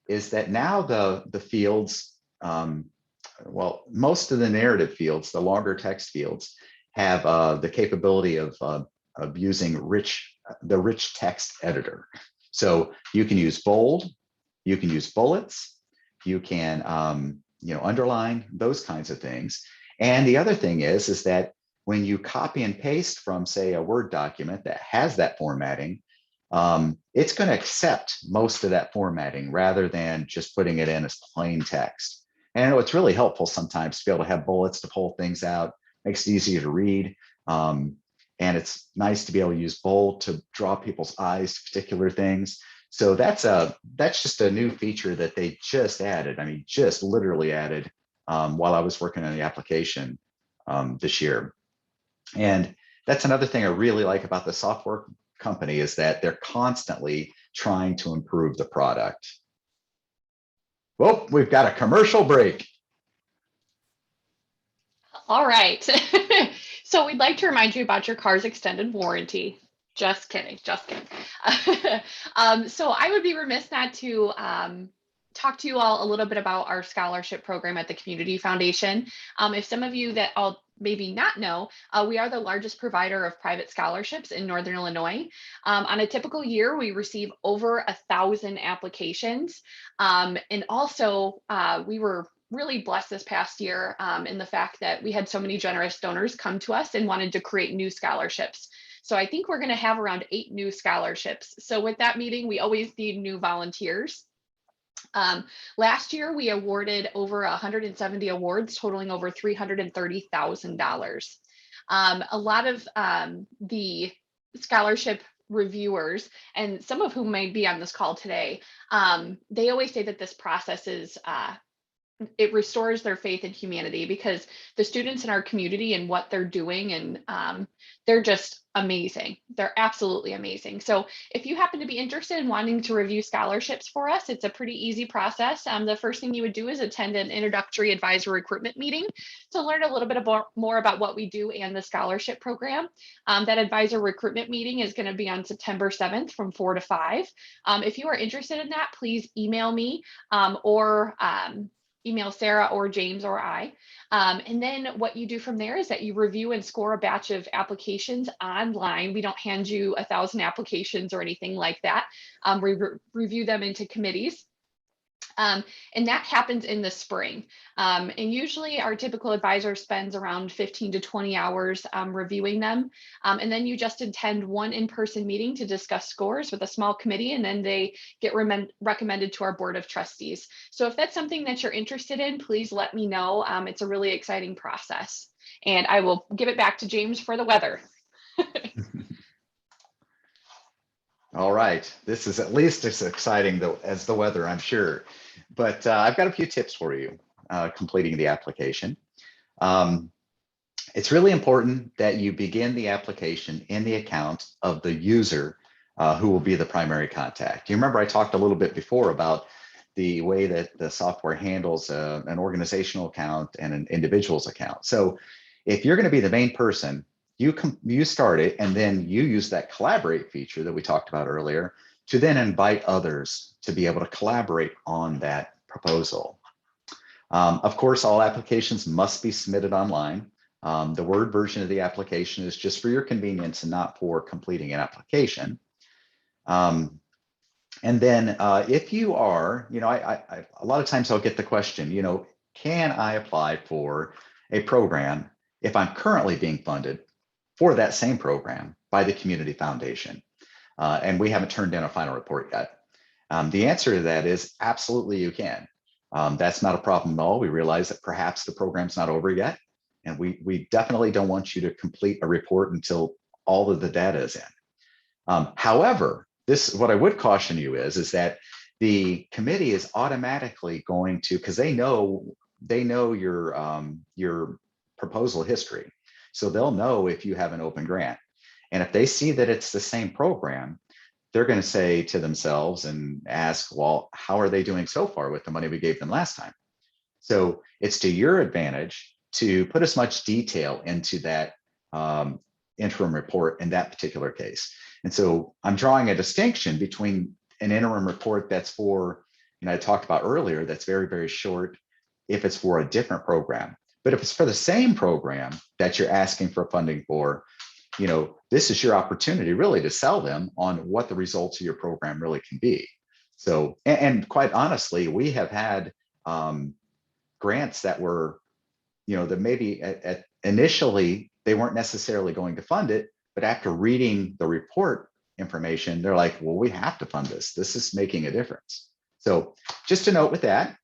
is that now the fields, well, most of the narrative fields, the longer text fields, have the capability of using the rich text editor. So you can use bold, you can use bullets, you can underline, those kinds of things. And the other thing is that when you copy and paste from, say, a Word document that has that formatting, it's going to accept most of that formatting rather than just putting it in as plain text. And I know it's really helpful sometimes to be able to have bullets to pull things out, makes it easier to read. And it's nice to be able to use bold to draw people's eyes to particular things. So that's just a new feature that they just added. I mean, just literally added while I was working on the application this year. And that's another thing I really like about the software company, is that they're constantly trying to improve the product. Well, we've got a commercial break. All right. So we'd like to remind you about your car's extended warranty. Just kidding, just kidding. So I would be remiss not to talk to you all a little bit about our scholarship program at the Community Foundation. If some of you that I'll maybe not know, we are the largest provider of private scholarships in Northern Illinois. On a typical year, we receive over 1,000 applications. And also, we were really blessed this past year in the fact that we had so many generous donors come to us and wanted to create new scholarships. So I think we're going to have around 8 new scholarships. So with that meeting, we always need new volunteers. Last year, we awarded over 170 awards totaling over $330,000. A lot of the scholarship reviewers, and some of whom may be on this call today, they always say that this process is it restores their faith in humanity, because the students in our community and what they're doing, and they're just amazing. They're absolutely amazing. So if you happen to be interested in wanting to review scholarships for us, it's a pretty easy process. The first thing you would do is attend an introductory advisor recruitment meeting to learn a little bit more about what we do and the scholarship program. That advisor recruitment meeting is going to be on September 7th from 4 to 5. If you are interested in that, please email me or email Sarah or James or I. And then what you do from there is that you review and score a batch of applications online. We don't hand you 1,000 applications or anything like that. We review them into committees. And that happens in the spring. And usually our typical advisor spends around 15 to 20 hours reviewing them. And then you just attend one in-person meeting to discuss scores with a small committee, and then they get recommended to our board of trustees. So if that's something that you're interested in, please let me know. It's a really exciting process. And I will give it back to James for the weather. All right, this is at least as exciting though as the weather, I'm sure. But I've got a few tips for you completing the application. It's really important that you begin the application in the account of the user who will be the primary contact. You remember I talked a little bit before about the way that the software handles an organizational account and an individual's account. So if you're going to be the main person, you start it, and then you use that collaborate feature that we talked about earlier to then invite others to be able to collaborate on that proposal. Of course, all applications must be submitted online. The Word version of the application is just for your convenience and not for completing an application. And then if you are, a lot of times I'll get the question, can I apply for a program if I'm currently being funded for that same program by the Community Foundation? And we haven't turned in a final report yet. The answer to that is absolutely you can. That's not a problem at all. We realize that perhaps the program's not over yet, and we definitely don't want you to complete a report until all of the data is in. However, what I would caution you is that the committee is automatically going to, because they know your proposal history. So they'll know if you have an open grant. And if they see that it's the same program, they're going to say to themselves and ask, well, how are they doing so far with the money we gave them last time? So it's to your advantage to put as much detail into that interim report in that particular case. And so I'm drawing a distinction between an interim report that's for, I talked about earlier, that's very, very short if it's for a different program. But if it's for the same program that you're asking for funding for, this is your opportunity really to sell them on what the results of your program really can be. So, and quite honestly, we have had grants that were, that maybe initially they weren't necessarily going to fund it, but after reading the report information, they're like, well, we have to fund this. This is making a difference. So just a note with that.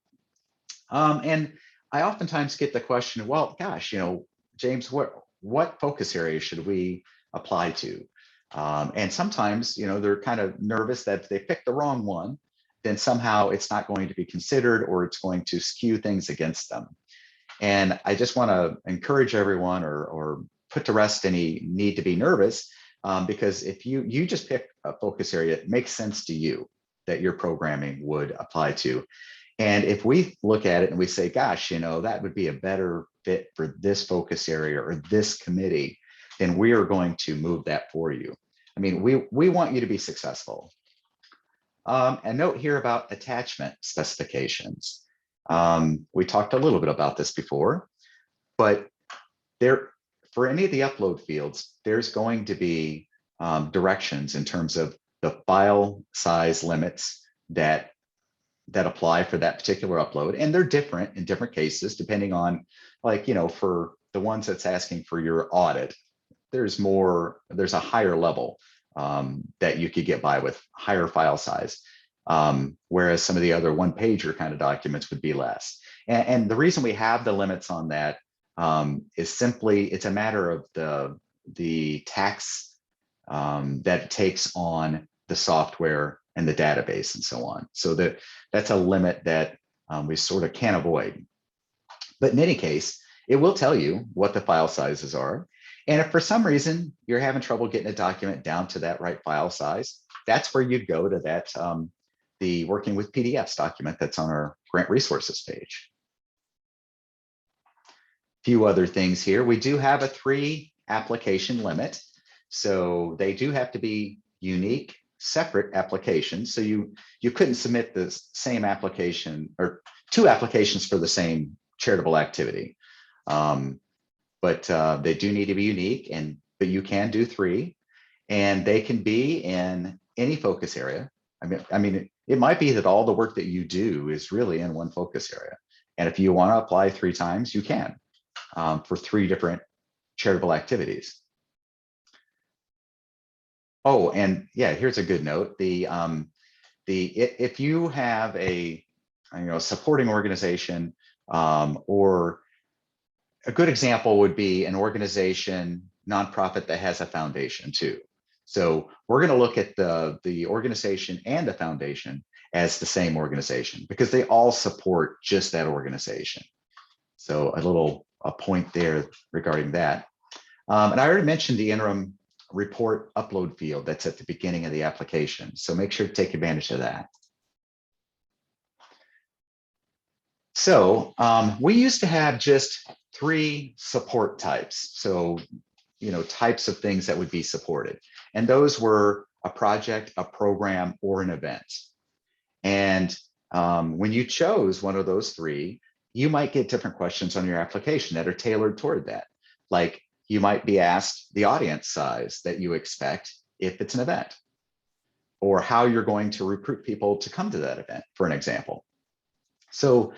And I oftentimes get the question, well, gosh, James, what focus area should we apply to? And sometimes, they're kind of nervous that if they pick the wrong one, then somehow it's not going to be considered or it's going to skew things against them. And I just want to encourage everyone or put to rest any need to be nervous, because if you just pick a focus area, it makes sense to you that your programming would apply to. And if we look at it and we say, gosh, that would be a better fit for this focus area or this committee, then we are going to move that for you. I mean, we want you to be successful. A note here about attachment specifications. We talked a little bit about this before, but for any of the upload fields, there's going to be directions in terms of the file size limits that apply for that particular upload. And they're different in different cases, depending on, for the ones that's asking for your audit, there's a higher level that you could get by with higher file size. Whereas some of the other one-pager kind of documents would be less. And the reason we have the limits on that is simply, it's a matter of the tax that it takes on the software and the database and so on. So that's a limit that we sort of can't avoid. But in any case, it will tell you what the file sizes are. And if for some reason you're having trouble getting a document down to that right file size, that's where you'd go to that the Working with PDFs document that's on our grant resources page. Few other things here. We do have a 3 application limit. So they do have to be unique, separate applications. So you couldn't submit the same application or 2 applications for the same charitable activity. But they do need to be unique, but you can do 3, and they can be in any focus area. I mean, It might be that all the work that you do is really in one focus area. And if you want to apply 3 times, you can for 3 different charitable activities. Oh, and yeah, here's a good note. If you have a supporting organization, or a good example would be an organization, nonprofit that has a foundation too. So we're going to look at the organization and the foundation as the same organization because they all support just that organization. So a point there regarding that. And I already mentioned the interim report upload field that's at the beginning of the application. So make sure to take advantage of that. So we used to have just 3 support types. So, types of things that would be supported. And those were a project, a program, or an event. And when you chose one of those 3, you might get different questions on your application that are tailored toward that. Like you might be asked the audience size that you expect if it's an event, or how you're going to recruit people to come to that event, for an example. So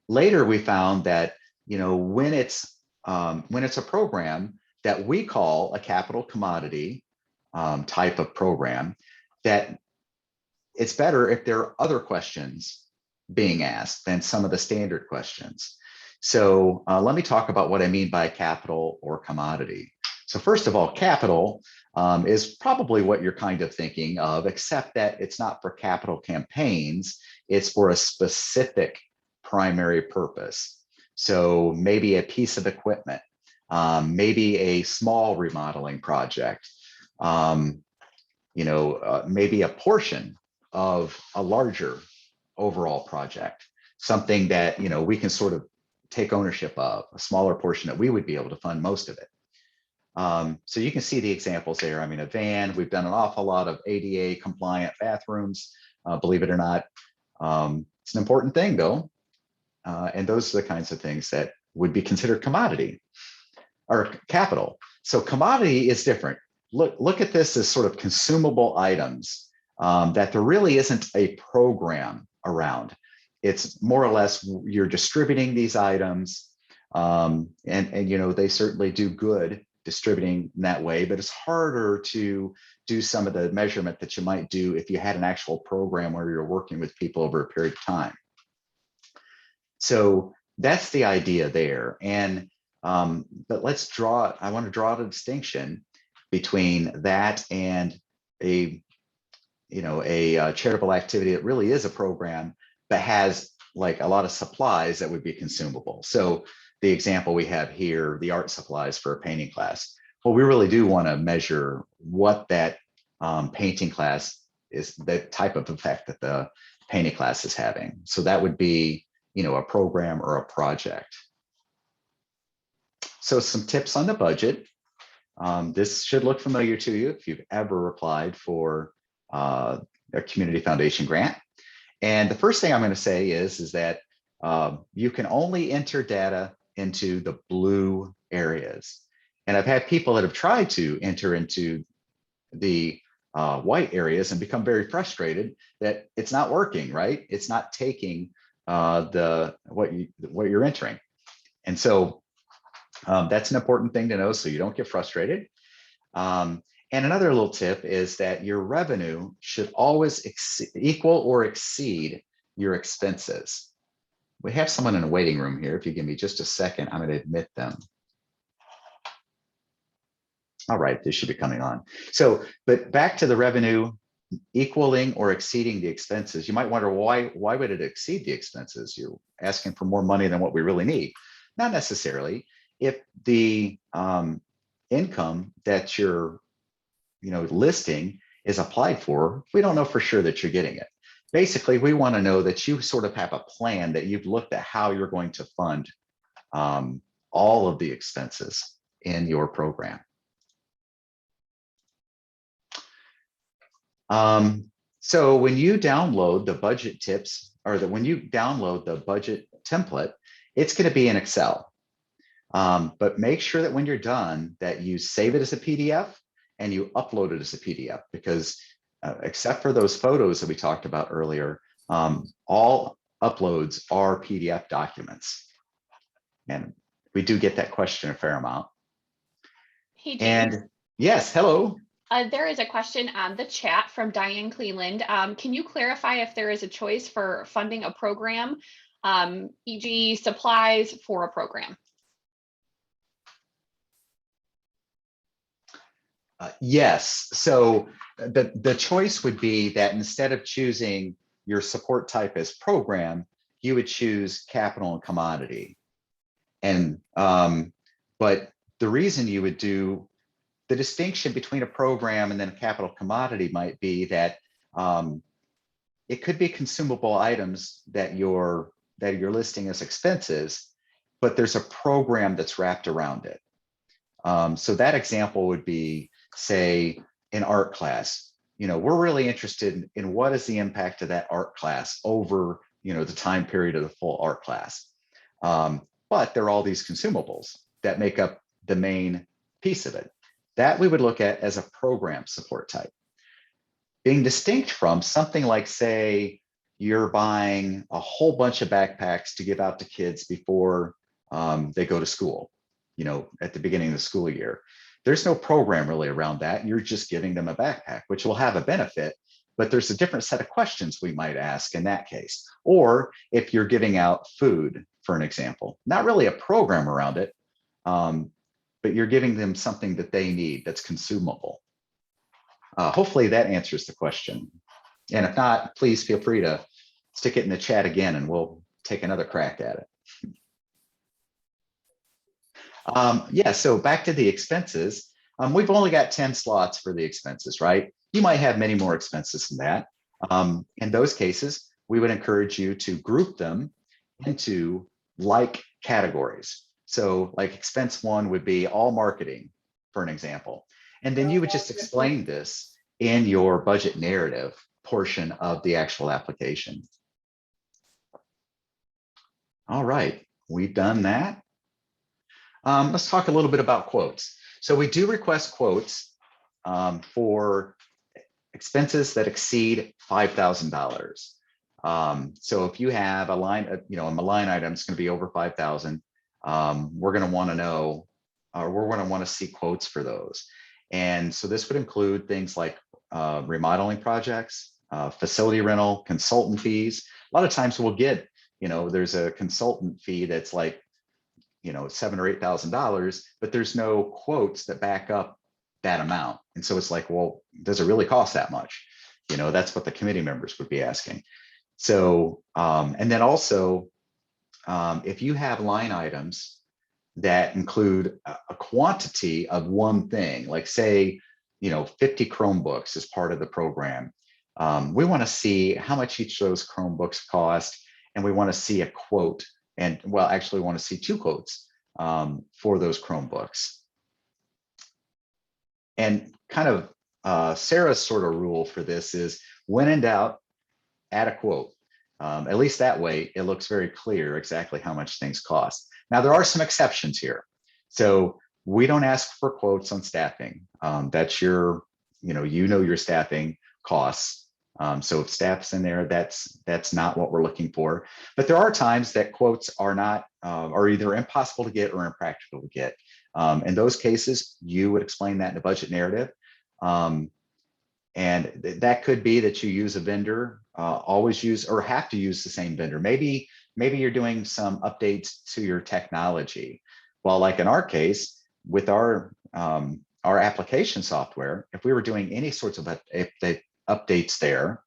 later we found that, when it's a program that we call a capital commodity type of program, that it's better if there are other questions being asked than some of the standard questions. So let me talk about what I mean by capital or commodity. So first of all, capital is probably what you're kind of thinking of, except that it's not for capital campaigns, it's for a specific primary purpose. So maybe a piece of equipment, maybe a small remodeling project, maybe a portion of a larger overall project, something that we can sort of take ownership of, a smaller portion that we would be able to fund most of it. So you can see the examples there. I mean, a van, we've done an awful lot of ADA compliant bathrooms, believe it or not. It's an important thing though. And those are the kinds of things that would be considered commodity or capital. So commodity is different. Look at this as sort of consumable items that there really isn't a program around. It's more or less you're distributing these items, and they certainly do good distributing in that way, but it's harder to do some of the measurement that you might do if you had an actual program where you're working with people over a period of time. So that's the idea there. And but I want to draw the distinction between that and a charitable activity that really is a program but has like a lot of supplies that would be consumable. So the example we have here, the art supplies for a painting class. Well, we really do want to measure what that painting class is, the type of effect that the painting class is having. So that would be, a program or a project. So some tips on the budget. This should look familiar to you if you've ever applied for a community foundation grant. And the first thing I'm going to say is that you can only enter data into the blue areas. And I've had people that have tried to enter into the white areas and become very frustrated that it's not working, right? It's not taking what you're entering. And so that's an important thing to know so you don't get frustrated. And another little tip is that your revenue should always equal or exceed your expenses. We have someone in a waiting room here. If you give me just a second, I'm going to admit them. All right, this should be coming on. So, but back to the revenue equaling or exceeding the expenses. You might wonder why would it exceed the expenses? You're asking for more money than what we really need. Not necessarily. If the income that you're listing is applied for, we don't know for sure that you're getting it. Basically, we want to know that you sort of have a plan, that you've looked at how you're going to fund all of the expenses in your program. So when you download the budget tips, or when you download the budget template, it's going to be in Excel. But make sure that when you're done that you save it as a PDF and you upload it as a PDF, because except for those photos that we talked about earlier, all uploads are PDF documents. And we do get that question a fair amount. Hey, James. And yes, hello. There is a question on the chat from Diane Cleveland. Can you clarify if there is a choice for funding a program, e.g. supplies for a program? Yes. So the choice would be that instead of choosing your support type as program, you would choose capital and commodity. And but the reason you would do the distinction between a program and then a capital commodity might be that it could be consumable items that you're listing as expenses, but there's a program that's wrapped around it. So that example would be, say, an art class. We're really interested in what is the impact of that art class over, the time period of the full art class. But there are all these consumables that make up the main piece of it. That we would look at as a program support type. Being distinct from something like, say, you're buying a whole bunch of backpacks to give out to kids before they go to school, at the beginning of the school year. There's no program really around that. You're just giving them a backpack, which will have a benefit, but there's a different set of questions we might ask in that case. Or if you're giving out food, for an example, not really a program around it, but you're giving them something that they need that's consumable. Hopefully that answers the question. And if not, please feel free to stick it in the chat again and we'll take another crack at it. Yeah, so back to the expenses. We've only got 10 slots for the expenses, right? You might have many more expenses than that. In those cases, we would encourage you to group them into like categories. So like expense one would be all marketing, for an example. And then you would just explain this in your budget narrative portion of the actual application. All right, we've done that. Let's talk a little bit about quotes. So we do request quotes for expenses that exceed $5,000. So if you have a line, a line item is going to be over 5,000, we're going to want to know, or we're going to want to see quotes for those. And so this would include things like remodeling projects, facility rental, consultant fees. A lot of times we'll get, there's a consultant fee that's like, $7,000 or $8,000, but there's no quotes that back up that amount. And so it's like, well, does it really cost that much? That's what the committee members would be asking. So, and then also, if you have line items that include a quantity of one thing, like say, 50 Chromebooks as part of the program, we want to see how much each of those Chromebooks cost, and we want to see a quote. And well, actually, we want to see 2 quotes for those Chromebooks. And kind of Sarah's sort of rule for this is, when in doubt, add a quote. At least that way, it looks very clear exactly how much things cost. Now, there are some exceptions here. So we don't ask for quotes on staffing. That's your, your staffing costs. So if staff's in there, that's not what we're looking for. But there are times that quotes are not, are either impossible to get or impractical to get. In those cases, you would explain that in the budget narrative. And that could be that you use a vendor, always use or have to use the same vendor. Maybe you're doing some updates to your technology. Well, like in our case, with our application software, if we were doing any sorts of updates there,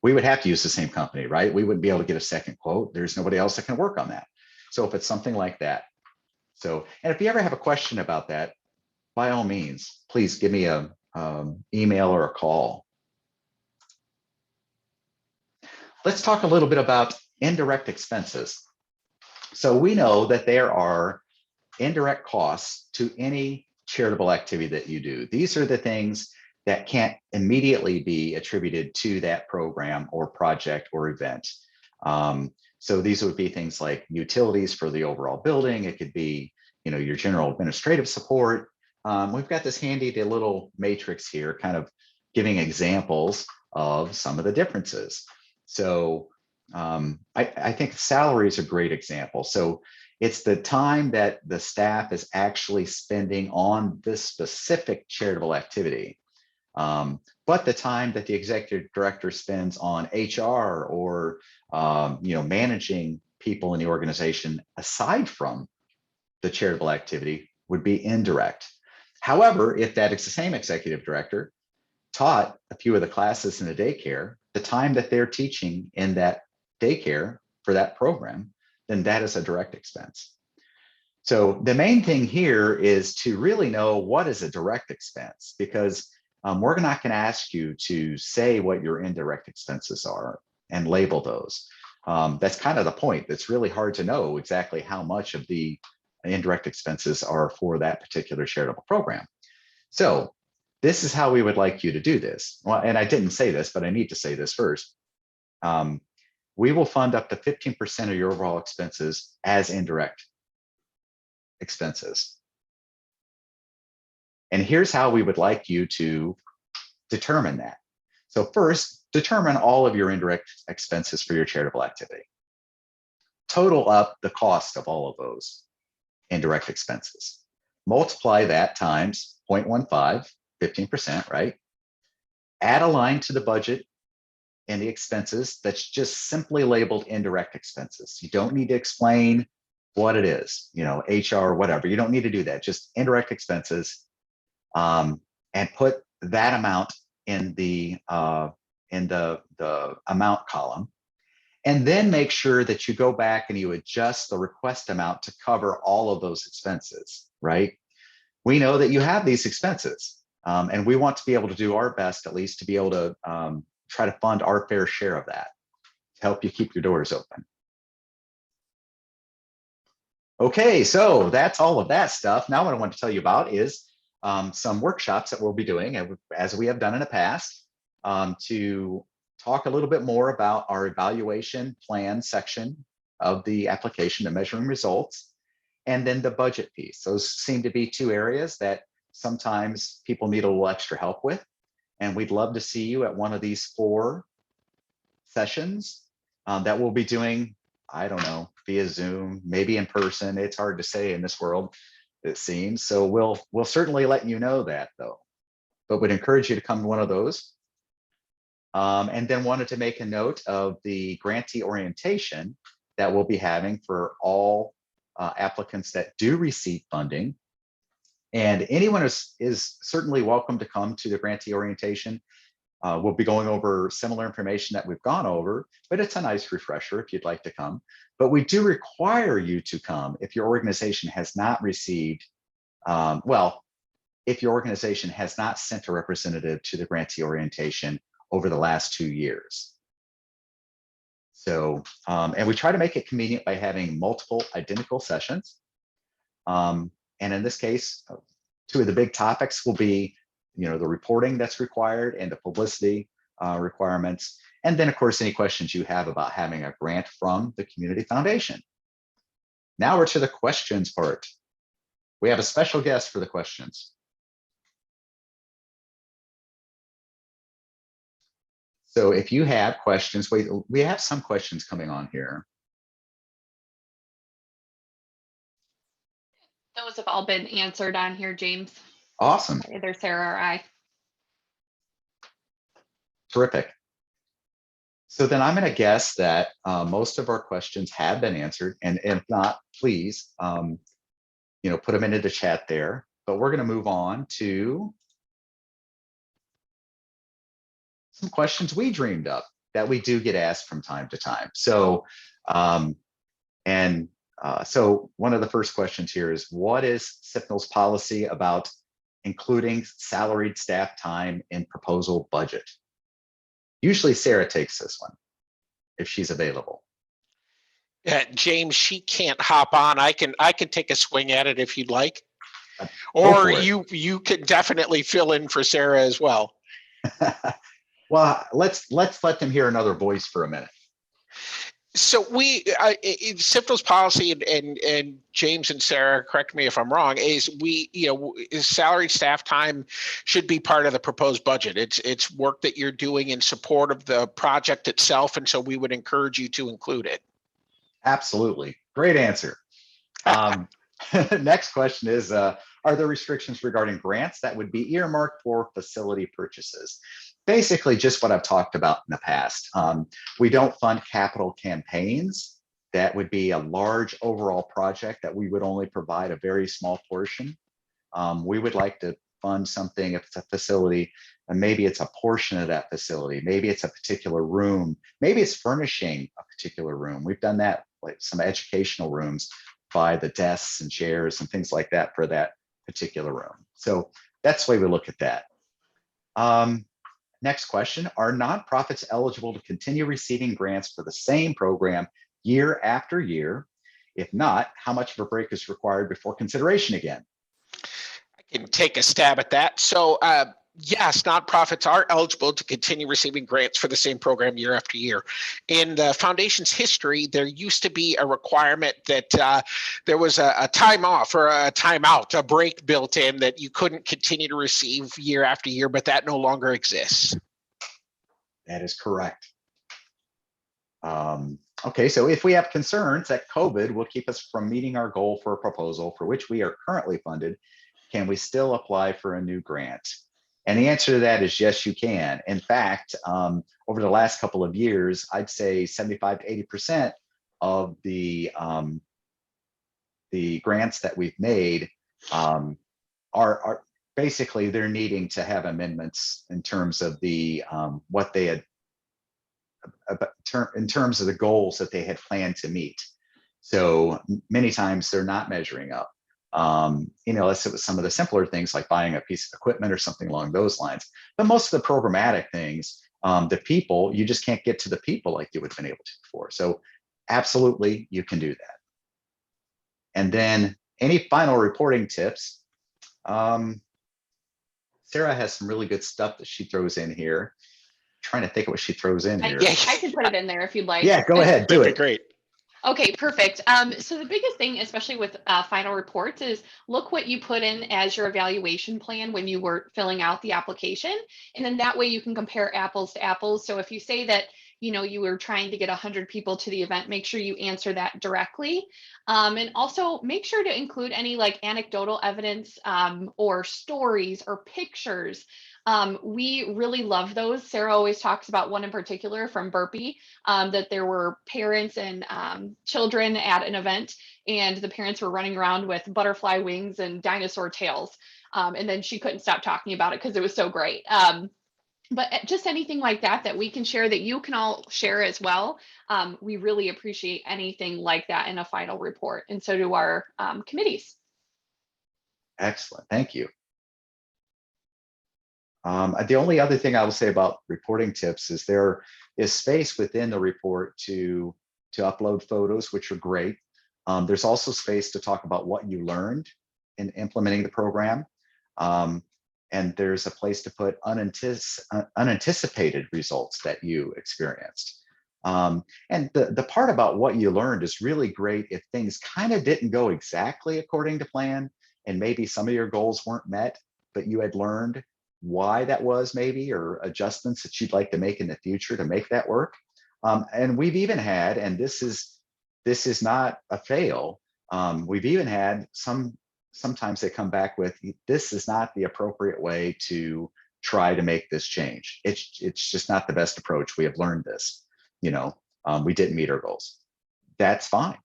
we would have to use the same company, right? We wouldn't be able to get a second quote. There's nobody else that can work on that. So if it's something like that. So, and if you ever have a question about that, by all means, please give me a email or a call. Let's talk a little bit about indirect expenses. So we know that there are indirect costs to any charitable activity that you do. These are the things that can't immediately be attributed to that program or project or event. So these would be things like utilities for the overall building. It could be, your general administrative support. We've got this handy little matrix here, kind of giving examples of some of the differences. So I think salary is a great example. So it's the time that the staff is actually spending on this specific charitable activity. But the time that the executive director spends on HR or managing people in the organization aside from the charitable activity would be indirect. However, if that is the same executive director taught a few of the classes in the daycare, the time that they're teaching in that daycare for that program, then that is a direct expense. So the main thing here is to really know what is a direct expense, because we're not going to ask you to say what your indirect expenses are and label those. That's kind of the point. It's really hard to know exactly how much of the indirect expenses are for that particular charitable program. So this is how we would like you to do this. Well, and I didn't say this, but I need to say this first. We will fund up to 15% of your overall expenses as indirect expenses. And here's how we would like you to determine that. So first, determine all of your indirect expenses for your charitable activity. Total up the cost of all of those indirect expenses. Multiply that times 0.15, 15%, right? Add a line to the budget and the expenses that's just simply labeled indirect expenses. You don't need to explain what it is, HR, whatever. You don't need to do that. Just indirect expenses, and put that amount in the amount column. And then make sure that you go back and you adjust the request amount to cover all of those expenses, right? We know that you have these expenses, and we want to be able to do our best, at least, to be able to try to fund our fair share of that to help you keep your doors open. Okay, so that's all of that stuff. Now what I want to tell you about is some workshops that we'll be doing, as we have done in the past, to talk a little bit more about our evaluation plan section of the application, the measuring results, and then the budget piece. Those seem to be two areas that sometimes people need a little extra help with. And we'd love to see you at one of these 4 sessions that we'll be doing, I don't know, via Zoom, maybe in person. It's hard to say in this world, it seems. So we'll certainly let you know that, though. But would encourage you to come to one of those. And then wanted to make a note of the grantee orientation that we'll be having for all applicants that do receive funding. And anyone is certainly welcome to come to the grantee orientation. We'll be going over similar information that we've gone over, but it's a nice refresher if you'd like to come. But we do require you to come if your organization has not received, if your organization has not sent a representative to the grantee orientation over the last 2 years. So, and we try to make it convenient by having multiple identical sessions. And in this case, 2 of the big topics will be, the reporting that's required and the publicity requirements. And then, of course, any questions you have about having a grant from the Community Foundation. Now we're to the questions part. We have a special guest for the questions. So if you have questions, we have some questions coming on here. Those have all been answered on here, James. Awesome. Either Sarah or I. Terrific. So then I'm going to guess that most of our questions have been answered, and if not, please, put them into the chat there. But we're going to move on to some questions we dreamed up that we do get asked from time to time. So, so one of the first questions here is, what is CFNIL's policy about including salaried staff time in proposal budget? Usually Sarah takes this one if she's available. James, she can't hop on. I can take a swing at it if you'd like, Go or for it. you can definitely fill in for Sarah as well. Well, let's let them hear another voice for a minute. So we, CFNIL's policy, and James and Sarah, correct me if I'm wrong, is we, salaried staff time should be part of the proposed budget. It's work that you're doing in support of the project itself, and so we would encourage you to include it. Absolutely. Great answer. Next question is, are there restrictions regarding grants that would be earmarked for facility purchases? Basically, just what I've talked about in the past. We don't fund capital campaigns. That would be a large overall project that we would only provide a very small portion. We would like to fund something if it's a facility, and maybe it's a portion of that facility. Maybe it's a particular room. Maybe it's furnishing a particular room. We've done that, like some educational rooms, by the desks and chairs and things like that for that particular room. So that's the way we look at that. Next question, are nonprofits eligible to continue receiving grants for the same program year after year? If not, how much of a break is required before consideration again? I can take a stab at that. So yes, nonprofits are eligible to continue receiving grants for the same program year after year. In the foundation's history, there used to be a requirement that there was a time off or a timeout, a break built in that you couldn't continue to receive year after year, but that no longer exists. That is correct. Okay, so if we have concerns that COVID will keep us from meeting our goal for a proposal for which we are currently funded, can we still apply for a new grant? And the answer to that is yes, you can. In fact, over the last couple of years, I'd say 75 to 80% of the grants that we've made are basically, they're needing to have amendments in terms of the what they had in terms of the goals that they had planned to meet. So many times they're not measuring up. Unless it was some of the simpler things like buying a piece of equipment or something along those lines. But most of the programmatic things, the people, you just can't get to the people like you would have been able to before. So absolutely, you can do that. And then any final reporting tips? Sarah has some really good stuff that she throws in here. I'm trying to think of what she throws in here. I can put it in there if you'd like. Yeah, go ahead, do That'd it. be great. Okay, perfect. So the biggest thing, especially with final reports, is look what you put in as your evaluation plan when you were filling out the application. And then that way you can compare apples to apples. So if you say that, you were trying to get 100 people to the event, make sure you answer that directly. And also make sure to include any like anecdotal evidence or stories or pictures. We really love those. Sarah always talks about one in particular from Burpee, that there were parents and children at an event, and the parents were running around with butterfly wings and dinosaur tails. And then she couldn't stop talking about it because it was so great. But just anything like that we can share, that you can all share as well. We really appreciate anything like that in a final report, and so do our committees. Excellent, thank you. The only other thing I will say about reporting tips is there is space within the report to upload photos, which are great. There's also space to talk about what you learned in implementing the program. And there's a place to put unanticipated results that you experienced. And the part about what you learned is really great if things kind of didn't go exactly according to plan, and maybe some of your goals weren't met, but you had learned why that was, maybe, or adjustments that you'd like to make in the future to make that work. And we've even had, and this is not a fail, we've even had sometimes they come back with, this is not the appropriate way to try to make this change. It's just not the best approach. We have learned this, we didn't meet our goals. That's fine.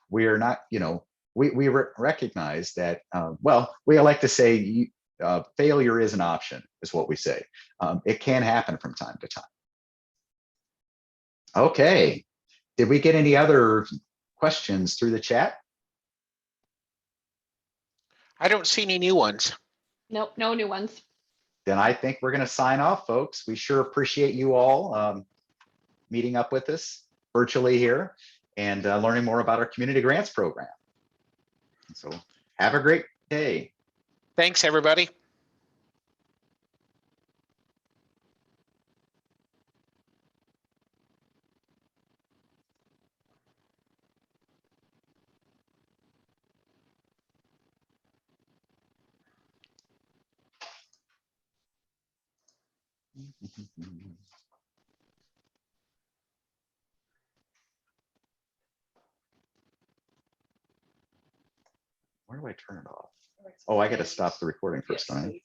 We are not, we recognize that, well, we like to say failure is an option, is what we say. It can happen from time to time. Okay, did we get any other questions through the chat? I don't see any new ones. Nope, no new ones. Then I think we're going to sign off, folks. We sure appreciate you all meeting up with us virtually here and learning more about our community grants program. So have a great day. Thanks, everybody. Where do I turn it off? Oh, I got to stop the recording first, don't I?